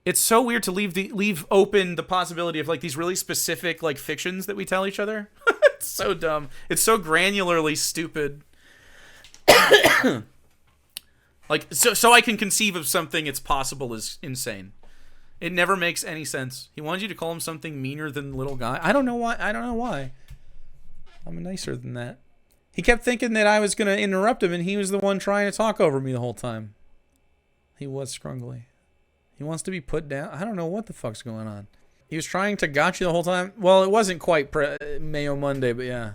it's so weird to leave open the possibility of like these really specific like fictions that we tell each other. It's so dumb. It's so granularly stupid. Like, so I can conceive of something it's possible is insane. It never makes any sense. He wanted you to call him something meaner than little guy. I don't know why. I'm nicer than that. He kept thinking that I was going to interrupt him, and he was the one trying to talk over me the whole time. He was scrungly. He wants to be put down. I don't know what the fuck's going on. He was trying to gotcha the whole time. Well, it wasn't quite Mayo Monday, but yeah.